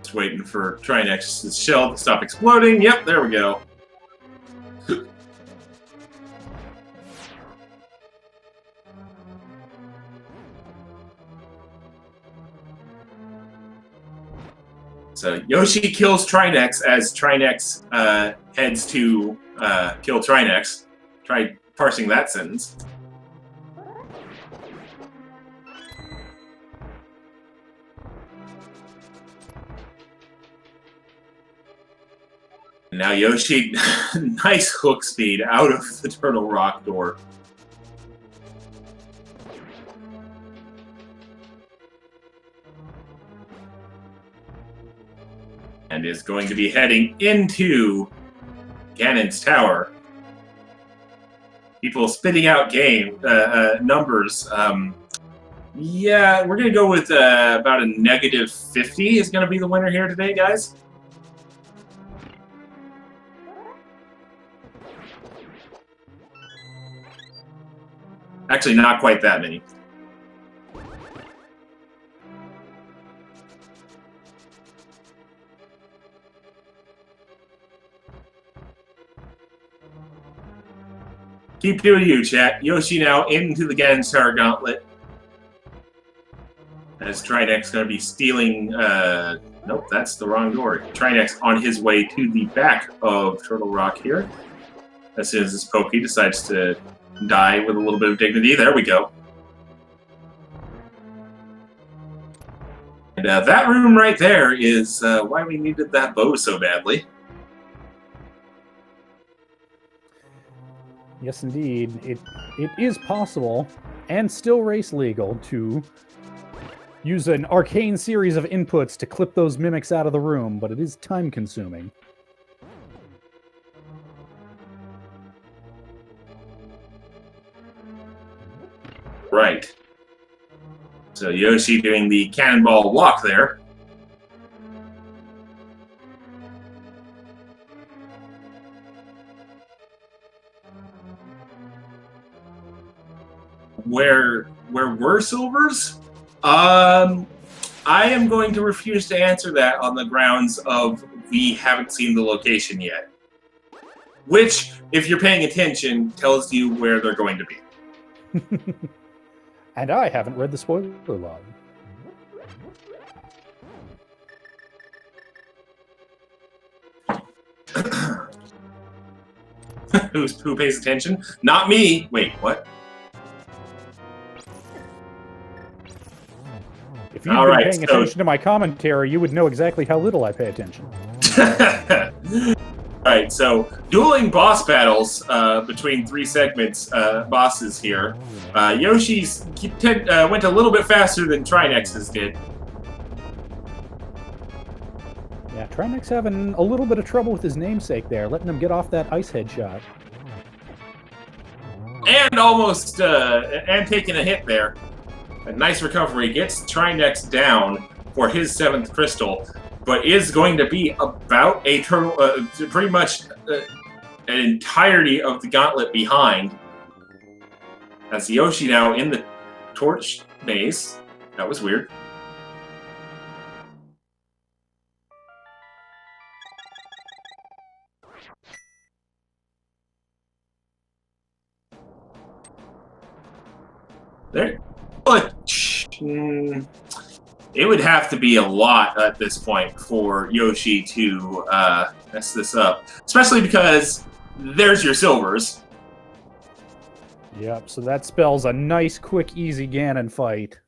Just waiting for Trinexx's shell to stop exploding. Yep, there we go. So Yoshi kills Trinexx as Trinexx heads to kill Trinexx. Try parsing that sentence. And now Yoshi, nice hook speed out of the Turtle Rock door. And is going to be heading into Ganon's tower. People spitting out numbers. Yeah, we're going to go with about a -50 is going to be the winner here today, guys. Actually, not quite that many. Keep doing you, chat. Yoshi now into the Ganon's Tower Gauntlet. As Trinexx going to be stealing... nope, that's the wrong door. Trinexx on his way to the back of Turtle Rock here. As soon as this Pokey decides to die with a little bit of dignity. There we go. And that room right there is why we needed that bow so badly. Yes, indeed. It is possible, and still race legal, to use an arcane series of inputs to clip those mimics out of the room, but it is time-consuming. Right. So Yoshi doing the cannonball walk there. Where were silvers? I am going to refuse to answer that on the grounds of we haven't seen the location yet. Which, if you're paying attention, tells you where they're going to be. And I haven't read the spoiler log. Who pays attention? Not me! Wait, what? If you've been paying attention to my commentary, you would know exactly how little I pay attention. Alright, so dueling boss battles between 3 segments bosses here. Yoshi's went a little bit faster than Trinexx's did. Yeah, Trinexx having a little bit of trouble with his namesake there, letting him get off that ice head shot. And almost, and taking a hit there. A nice recovery, gets Trinexx down for his 7th crystal, but is going to be about a turtle, pretty much an entirety of the gauntlet behind. That's Yoshi now in the torch maze. That was weird. There. But it would have to be a lot at this point for Yoshi to mess this up. Especially because there's your silvers. Yep, so that spells a nice, quick, easy Ganon fight.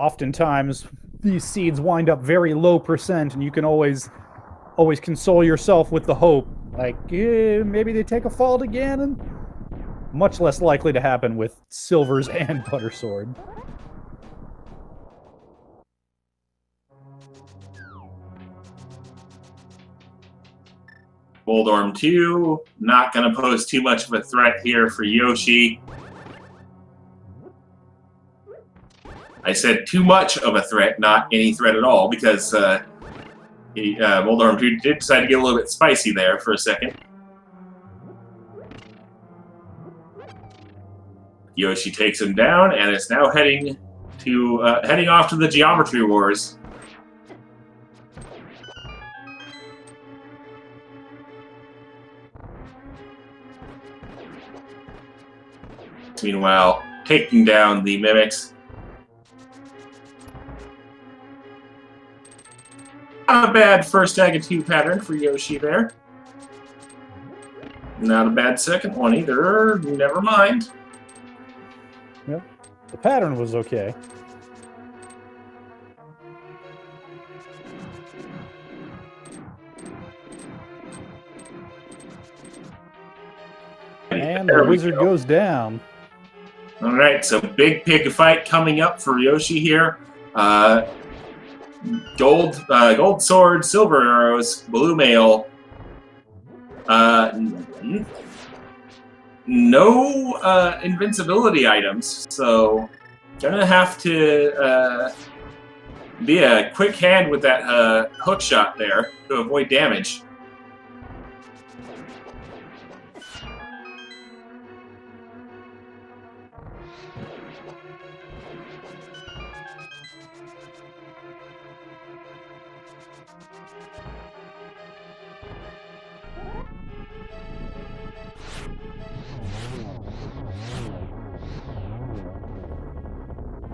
Oftentimes, these seeds wind up very low percent, and you can always console yourself with the hope, like, maybe they take a fall to Ganon? Much less likely to happen with silvers and butter sword. Boldorm 2, not going to pose too much of a threat here for Yoshi. I said too much of a threat, not any threat at all, because Moldorm did decide to get a little bit spicy there for a second. Yoshi takes him down and is now heading off to the Geometry Wars. Meanwhile, taking down the mimics. Not a bad first tag of 2 pattern for Yoshi there. Not a bad second one either. Never mind. Yep. The pattern was okay. And the wizard goes down. All right, so big pig fight coming up for Yoshi here. Gold sword, silver arrows, blue mail. No invincibility items, so gonna have to be a quick hand with that hook shot there to avoid damage.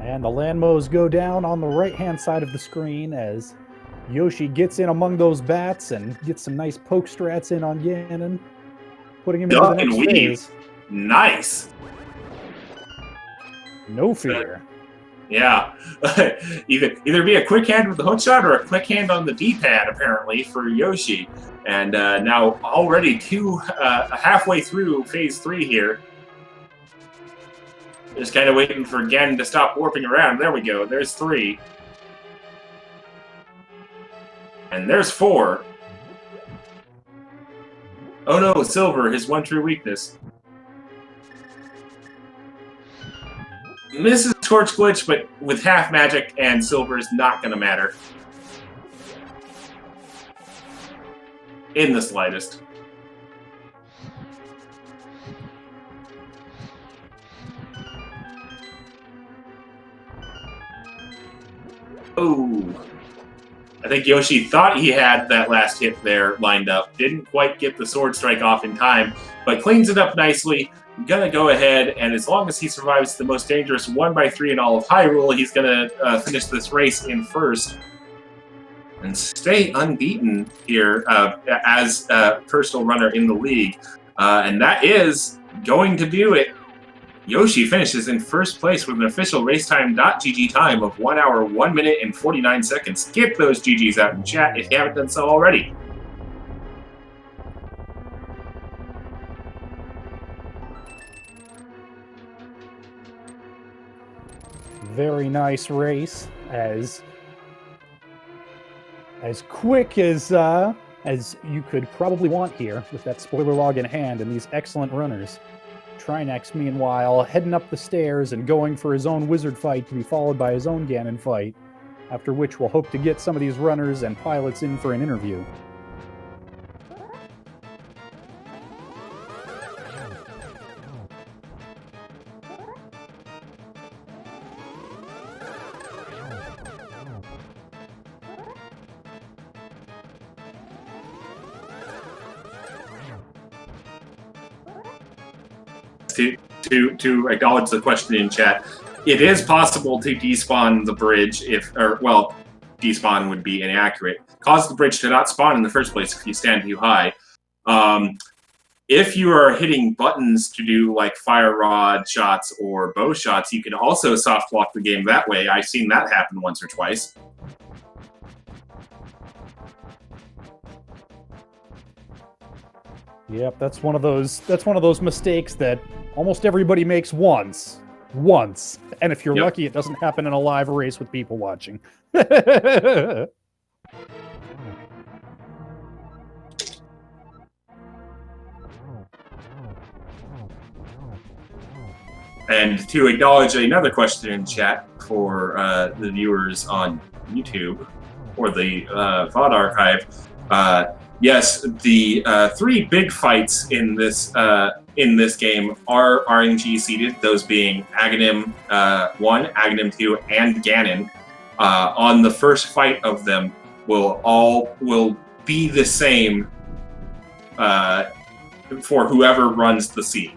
And the landmos go down on the right-hand side of the screen as Yoshi gets in among those bats and gets some nice poke strats in on Ganon, putting him into the next phase. Nice. No fear. Yeah. either be a quick hand with the hook shot or a quick hand on the D-pad, apparently, for Yoshi. And now already halfway through phase 3 here. Just kind of waiting for Ganon to stop warping around. There we go. There's 3. And there's 4. Oh no, Silver, his one true weakness. Misses Torch Glitch, but with half magic, and Silver is not going to matter. In the slightest. Oh, I think Yoshi thought he had that last hit there lined up. Didn't quite get the sword strike off in time, but cleans it up nicely. Gonna go ahead, and as long as he survives the most dangerous 1x3 in all of Hyrule, he's gonna finish this race in first and stay unbeaten here as a personal runner in the league. And that is going to do it. Yoshi finishes in first place with an official racetime.gg time of 1 hour, 1 minute, and 49 seconds. Get those GGs out in chat if you haven't done so already. Very nice race, as quick as you could probably want here with that spoiler log in hand and these excellent runners. Trinexx, meanwhile, heading up the stairs and going for his own wizard fight to be followed by his own Ganon fight, after which we'll hope to get some of these runners and pilots in for an interview. To acknowledge the question in chat, it is possible to despawn the bridge despawn would be inaccurate. Cause the bridge to not spawn in the first place if you stand too high. If you are hitting buttons to do like fire rod shots or bow shots, you can also soft lock the game that way. I've seen that happen once or twice. Yep, that's one of those mistakes that almost everybody makes once. And if you're lucky, it doesn't happen in a live race with people watching. And to acknowledge another question in chat for the viewers on YouTube or the VOD archive, yes, the 3 big fights in this game are RNG seeded. Those being Aghanim 1, Aghanim 2, and Ganon. On the first fight of them will be the same for whoever runs the seed.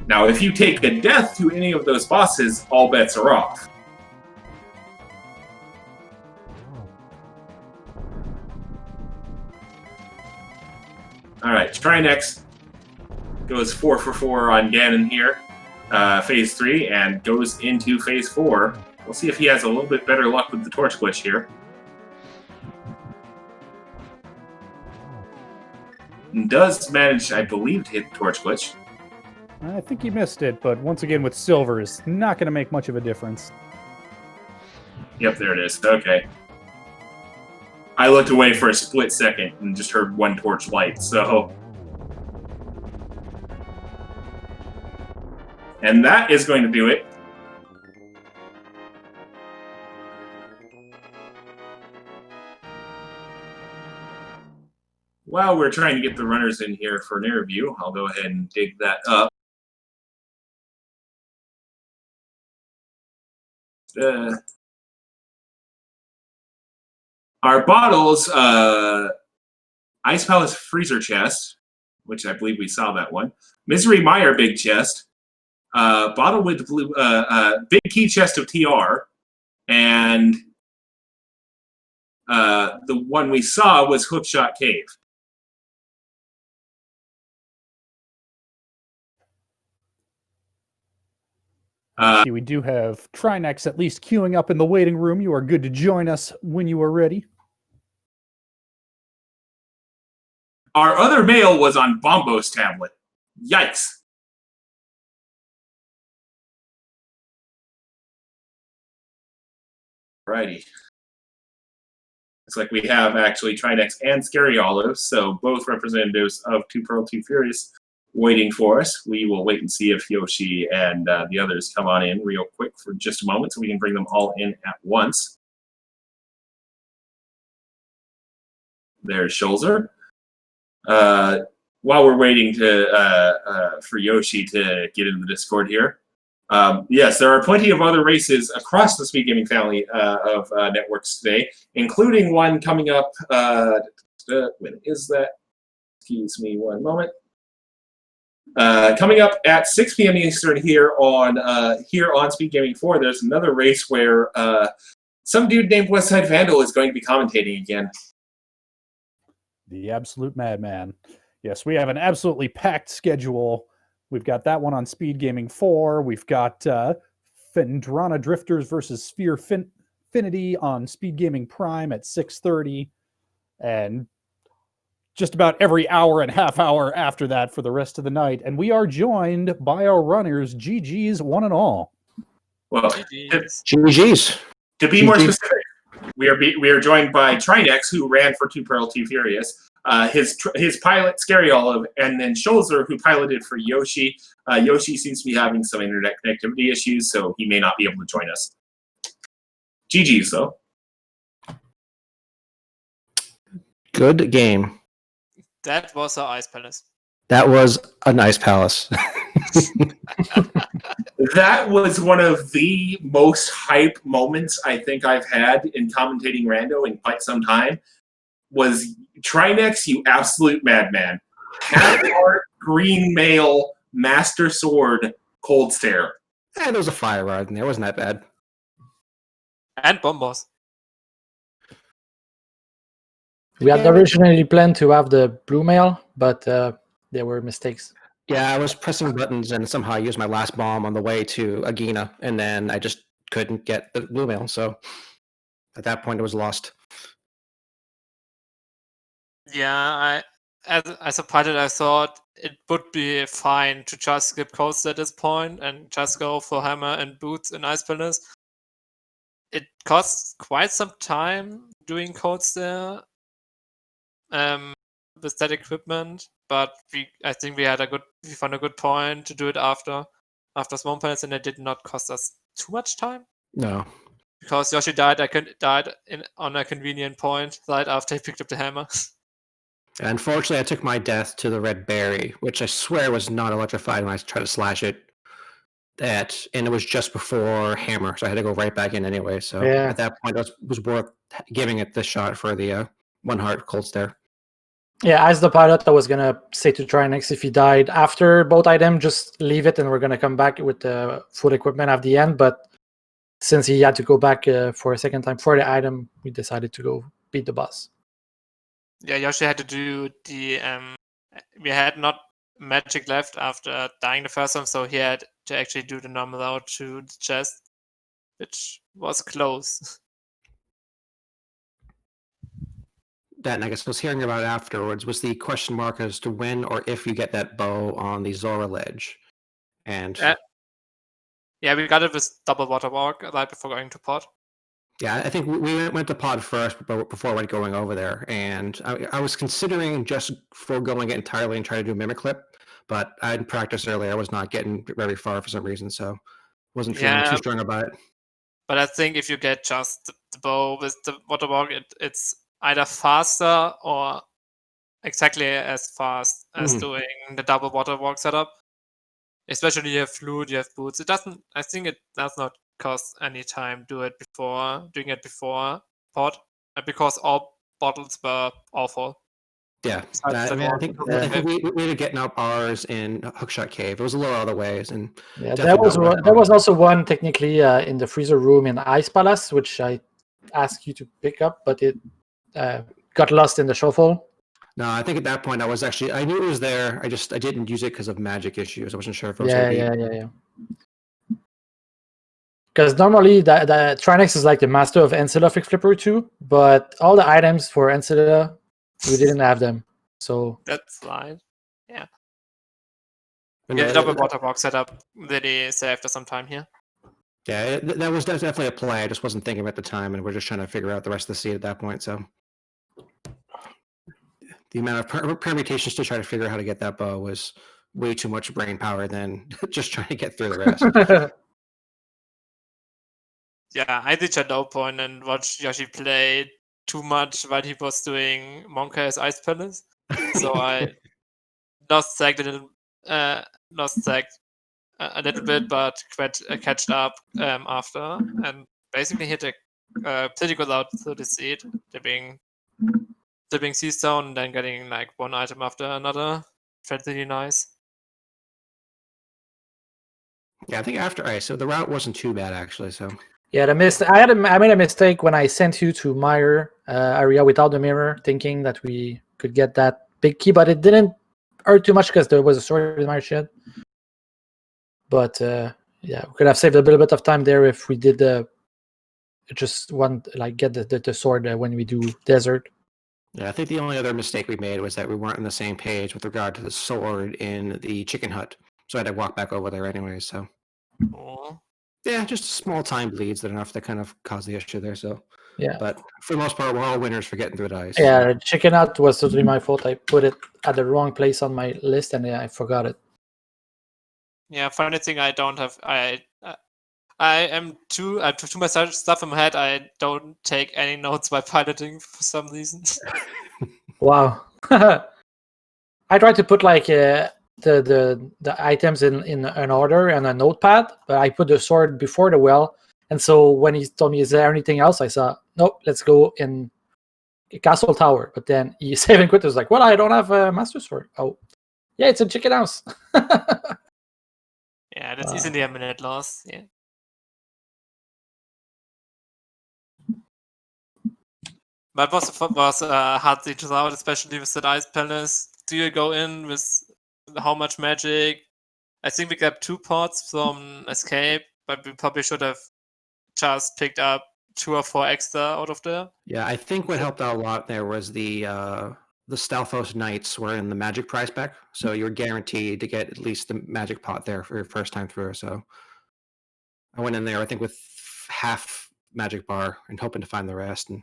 Now, if you take a death to any of those bosses, all bets are off. All right, Trinexx goes 4 for 4 on Ganon here, phase 3, and goes into phase 4. We'll see if he has a little bit better luck with the torch glitch here. And does manage, I believe, to hit the torch glitch. I think he missed it, but once again with silver is not going to make much of a difference. Yep, there it is. Okay. I looked away for a split second and just heard one torch light, so... And that is going to do it. While we're trying to get the runners in here for an interview, I'll go ahead and dig that up. Our bottles, Ice Palace Freezer Chest, which I believe we saw that one. Misery Mire Big Chest. Bottle with blue, Big Key Chest of TR. And the one we saw was Hookshot Cave. See, we do have Trinexx at least queuing up in the waiting room. You are good to join us when you are ready. Our other mail was on Bombo's tablet. Yikes. Alrighty. Looks like we have actually Trinexx and Scary Olive, so both representatives of Two Pearl, Two Furious waiting for us. We will wait and see if Yoshi and the others come on in real quick for just a moment so we can bring them all in at once. There's Scholzer. While we're waiting for Yoshi to get into the Discord here, yes, there are plenty of other races across the SpeedGaming family of networks today, including one coming up. When is that? Excuse me one moment. Coming up at 6 p.m. Eastern here on SpeedGaming 4, there's another race where some dude named Westside Vandal is going to be commentating again. The absolute madman. Yes, we have an absolutely packed schedule. We've got that one on SpeedGaming 4. We've got Fendrana Drifters versus Sphere Finity on SpeedGaming Prime at 6:30. And just about every hour and half hour after that for the rest of the night. And we are joined by our runners, GG's one and all. Well, GG's. To be more specific, we are joined by Trinexx, who ran for Two Pearl, Two Furious, his pilot, Scary Olive, and then Scholzer, who piloted for Yoshi. Yoshi seems to be having some internet connectivity issues, so he may not be able to join us. GG's, though. Good game. That was our Ice Palace. That was a nice palace. That was one of the most hype moments I think I've had in commentating Rando in quite some time. Was Trinexx, you absolute madman. Half-heart, green mail, master sword, cold stare. And there was a fire rod in there. It wasn't that bad. And Bombos. We had originally planned to have the blue mail, but there were mistakes. Yeah, I was pressing buttons and somehow I used my last bomb on the way to Agina, and then I just couldn't get the blue mail. So at that point, it was lost. Yeah, as a pilot, I thought it would be fine to just skip codes at this point and just go for hammer and boots in Ice Palace. It costs quite some time doing codes there. With that equipment, but I think we found a good point to do it after. after Swarm Palace, and it did not cost us too much time. No. Because Yoshi died, on a convenient point right after he picked up the hammer. Unfortunately, I took my death to the red berry, which I swear was not electrified when I tried to slash it. And it was just before hammer, so I had to go right back in anyway. So Yeah. at that point, it was worth giving it the shot for the 1 heart cold stare. Yeah, as the pilot, I was gonna say to Trinexx, if he died after both items, just leave it, and we're gonna come back with the full equipment at the end. But since he had to go back for a second time for the item, we decided to go beat the boss. Yeah, Yoshi had to do the we had not magic left after dying the first time, so he had to actually do the normal route to the chest, which was close. That, and I guess I was hearing about afterwards, was the question mark as to when or if you get that bow on the Zora ledge. And Yeah, we got it with double water walk right before going to pod. yeah, I think we went to pod first before going over there, and I was considering just foregoing it entirely and trying to do mimic clip, but I had practiced earlier. I was not getting very far for some reason, so wasn't feeling too strong about it. But I think if you get just the bow with the water walk, it's either faster or exactly as fast as doing the double water walk setup. Especially you have flute, you have boots. I think it does not cost any time doing it before pod, because all bottles were awful. Yeah, I think we were getting up ours in Hookshot Cave. It was a little other ways, and yeah, there was also one technically in the freezer room in Ice Palace, which I asked you to pick up, but it got lost in the shuffle. No, I think at that point I knew it was there. I didn't use it because of magic issues. I wasn't sure if it was yeah. Because normally the Trinexx is like the master of Ancilla Fix Flipper too, but all the items for Ancilla, we didn't have them. So that's fine. Yeah. Yeah, double water box setup really saved us some time here. Yeah, that was definitely a play. I just wasn't thinking at the time, and we're just trying to figure out the rest of the seed at that point. So the amount of permutations to try to figure out how to get that bow was way too much brain power than just trying to get through the rest. Yeah, I did at no point and watched Yoshi play too much while he was doing Monkey's Ice Palace. So I lost sacked a little bit, but catched up after, and basically hit a pretty good out through the seed, dipping Sea Stone and then getting like one item after another. Felt really nice. Yeah, I think after ice, so the route wasn't too bad actually. So yeah, I made a mistake when I sent you to Mire area without the mirror, thinking that we could get that big key, but it didn't hurt too much because there was a sword in my shed. But yeah, we could have saved a little bit of time there if we did just get the sword when we do desert. Yeah, I think the only other mistake we made was that we weren't on the same page with regard to the sword in the chicken hut. So I had to walk back over there anyway. So yeah, just small time bleeds that enough to kind of cause the issue there. So yeah, but for the most part, we're all winners for getting through the ice. Yeah, chicken hut was totally my fault. I put it at the wrong place on my list and I forgot it. Yeah, funny thing, I don't have. I have too much stuff in my head. I don't take any notes while piloting for some reason. Wow. I tried to put like the items in an order and a notepad, but I put the sword before the well. And so when he told me, is there anything else? I said, nope, let's go in Castle Tower. But then he saved and quit. Was like, well, I don't have a Master Sword. Oh, yeah, it's a chicken house. Yeah, that's easily a minute loss. Yeah. But was hard to draw out, especially with that Ice Palace. Do you go in with how much magic? I think we got 2 pots from Escape, but we probably should have just picked up 2 or 4 extra out of there. Yeah, I think what helped out a lot there was the Stalfos Knights were in the magic prize pack, so you're guaranteed to get at least the magic pot there for your first time through. So I went in there, I think, with half magic bar and hoping to find the rest, and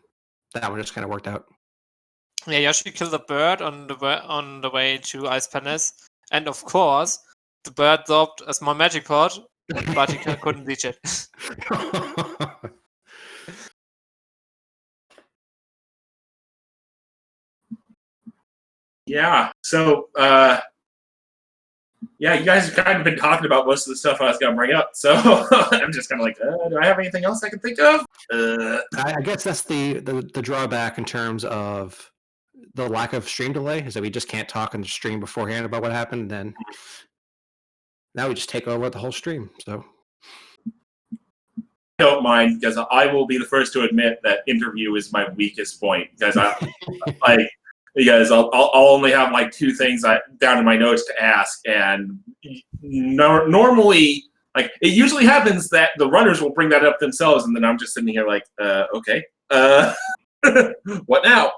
that one just kind of worked out. Yeah, Yoshi killed a bird on the way to Ice Palace, and of course, the bird dropped a small magic pot, but he couldn't reach it. Yeah. So, yeah, you guys have kind of been talking about most of the stuff I was going to bring up. So I'm just kind of like, do I have anything else I can think of? I guess that's the drawback in terms of the lack of stream delay is that we just can't talk on the stream beforehand about what happened. And then now we just take over the whole stream. So I don't mind because I will be the first to admit that interview is my weakest point because because I'll only have like 2 things down in my notes to ask, and normally, like, it usually happens that the runners will bring that up themselves, and then I'm just sitting here like, okay, what now?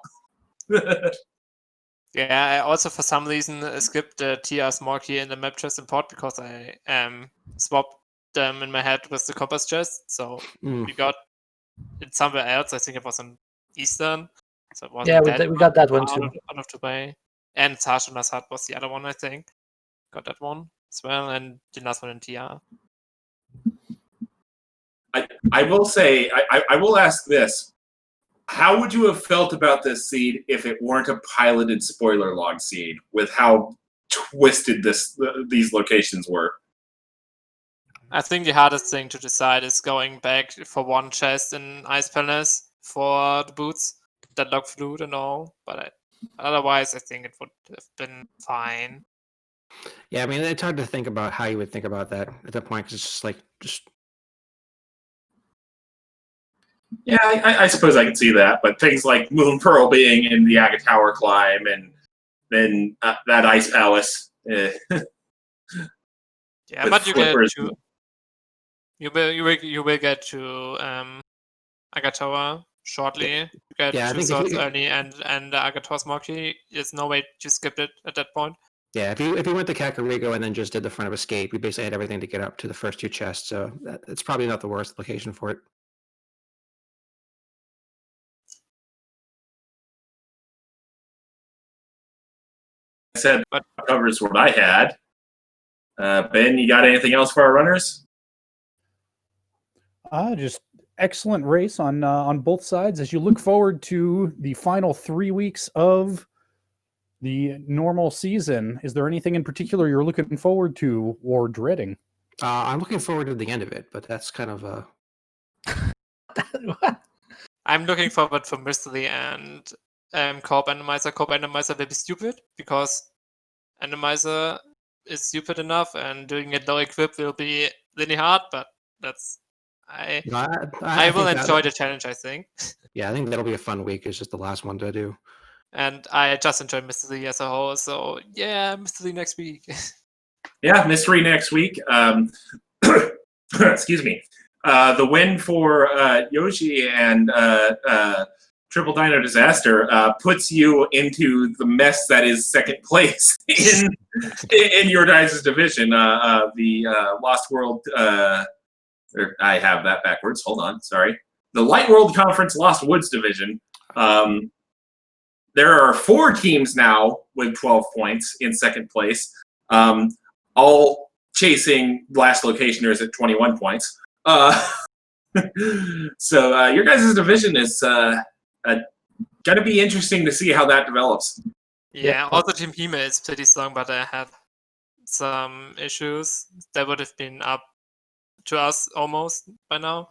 Yeah, I also for some reason skipped the TR small key in the map chest import because I swapped them in my head with the compass chest. So we got it somewhere else. I think it was in Eastern. So it wasn't we got that one too. out of the way. And Tarshanas Hut was the other one, I think. Got that one as well, and the last one in TR. I will say, I will ask this. How would you have felt about this seed if it weren't a piloted spoiler log seed with how twisted these locations were? I think the hardest thing to decide is going back for one chest in Ice Palace for the boots, Deadlock Flute and all. But otherwise, I think it would have been fine. Yeah, I mean, it's hard to think about how you would think about that at that point because it's just like Yeah, I suppose I can see that, but things like Moon Pearl being in the Aga Tower climb and then that Ice Palace. Yeah, but you get to you will get to Aga Tower shortly. You get two swords early, and the Aga Tower small key. There's no way to skip it at that point. Yeah, if you went to Kakariko and then just did the front of Escape, we basically had everything to get up to the first 2 chests, so it's probably not the worst location for it. I said that covers what I had. Ben, you got anything else for our runners? Just excellent race on both sides as you look forward to the final 3 weeks of the normal season. Is there anything in particular you're looking forward to or dreading? I'm looking forward to the end of it, but that's kind of I'm looking forward for Mystery and Co-op Randomizer. Co-op Randomizer will be stupid because Randomizer is stupid enough, and doing it low equip will be really hard. But that's I will enjoy the challenge, I think. Yeah, I think that'll be a fun week. It's just the last one to do. And I just enjoy Mystery as a whole. So yeah, Mystery next week. Yeah, Mystery next week. Excuse me. The win for iiYoshii and Triple Dino Disaster puts you into the mess that is second place in your guys' division. The Lost World. I have that backwards. Hold on. Sorry. The Light World Conference Lost Woods division. There are 4 teams now with 12 points in second place, all chasing last locationers at 21 points. So your guys' division is going to be interesting to see how that develops. Yeah, also Team Hime is pretty strong, but I had some issues that would have been up to us almost by now.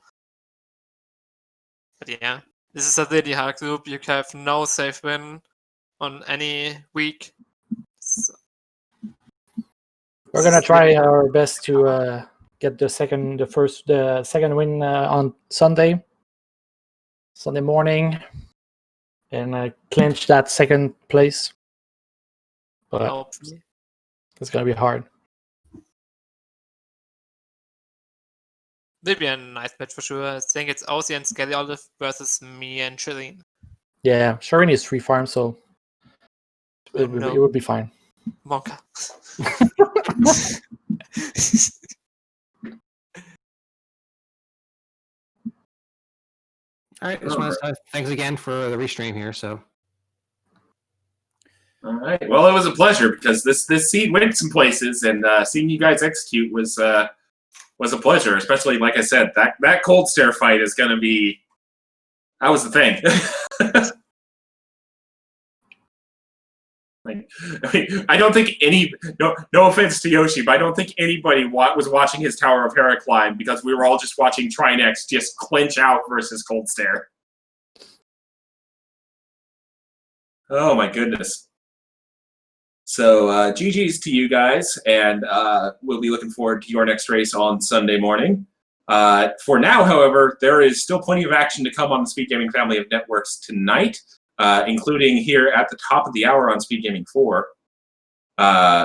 But yeah, this is a really hard group. You have no safe win on any week. So, we're gonna try our best to get the second win on Sunday morning, and clinch that second place. But it's gonna be hard. Maybe a nice match for sure. I think it's Aussie and Skelly Olive versus me and Shireen. Yeah, Shireen is free farm, so it would be fine. Monka. All right, just want to say thanks again for the restream here. So All right. Well, it was a pleasure because this seed went some places, and seeing you guys execute was a pleasure. Especially, like I said, that cold stare fight is going to be. That was the thing. I don't think no offense to Yoshi, but I don't think anybody was watching his Tower of Hera climb because we were all just watching Trinexx just clinch out versus Cold Stare. Oh my goodness. So GG's to you guys, and we'll be looking forward to your next race on Sunday morning. For now, however, there is still plenty of action to come on the SpeedGaming family of networks tonight. Including here at the top of the hour on SpeedGaming 4.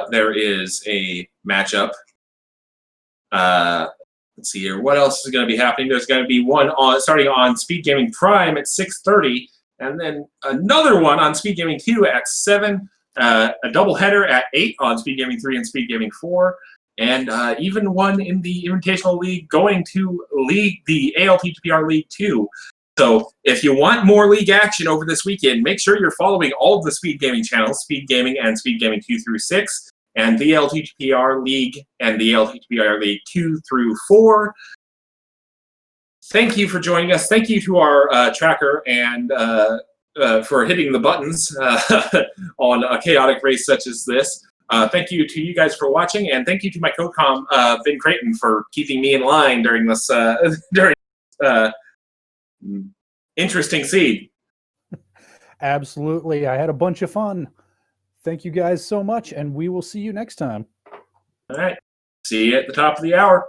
There is a matchup. Let's see here. What else is going to be happening? There's going to be one starting on SpeedGaming Prime at 6:30, and then another one on SpeedGaming 2 at 7, a doubleheader at 8 on SpeedGaming 3 and SpeedGaming 4, and even one in the Invitational League going to the ALTTPR League 2. So if you want more league action over this weekend, make sure you're following all of the SpeedGaming channels, SpeedGaming and SpeedGaming 2 through 6, and the ALTTPR League and the ALTTPR League 2 through 4. Thank you for joining us. Thank you to our tracker and for hitting the buttons on a chaotic race such as this. Thank you to you guys for watching, and thank you to my co-com, Vin Creighton, for keeping me in line during this interesting seed. Absolutely. I had a bunch of fun. Thank you guys so much, and we will see you next time. All right. See you at the top of the hour.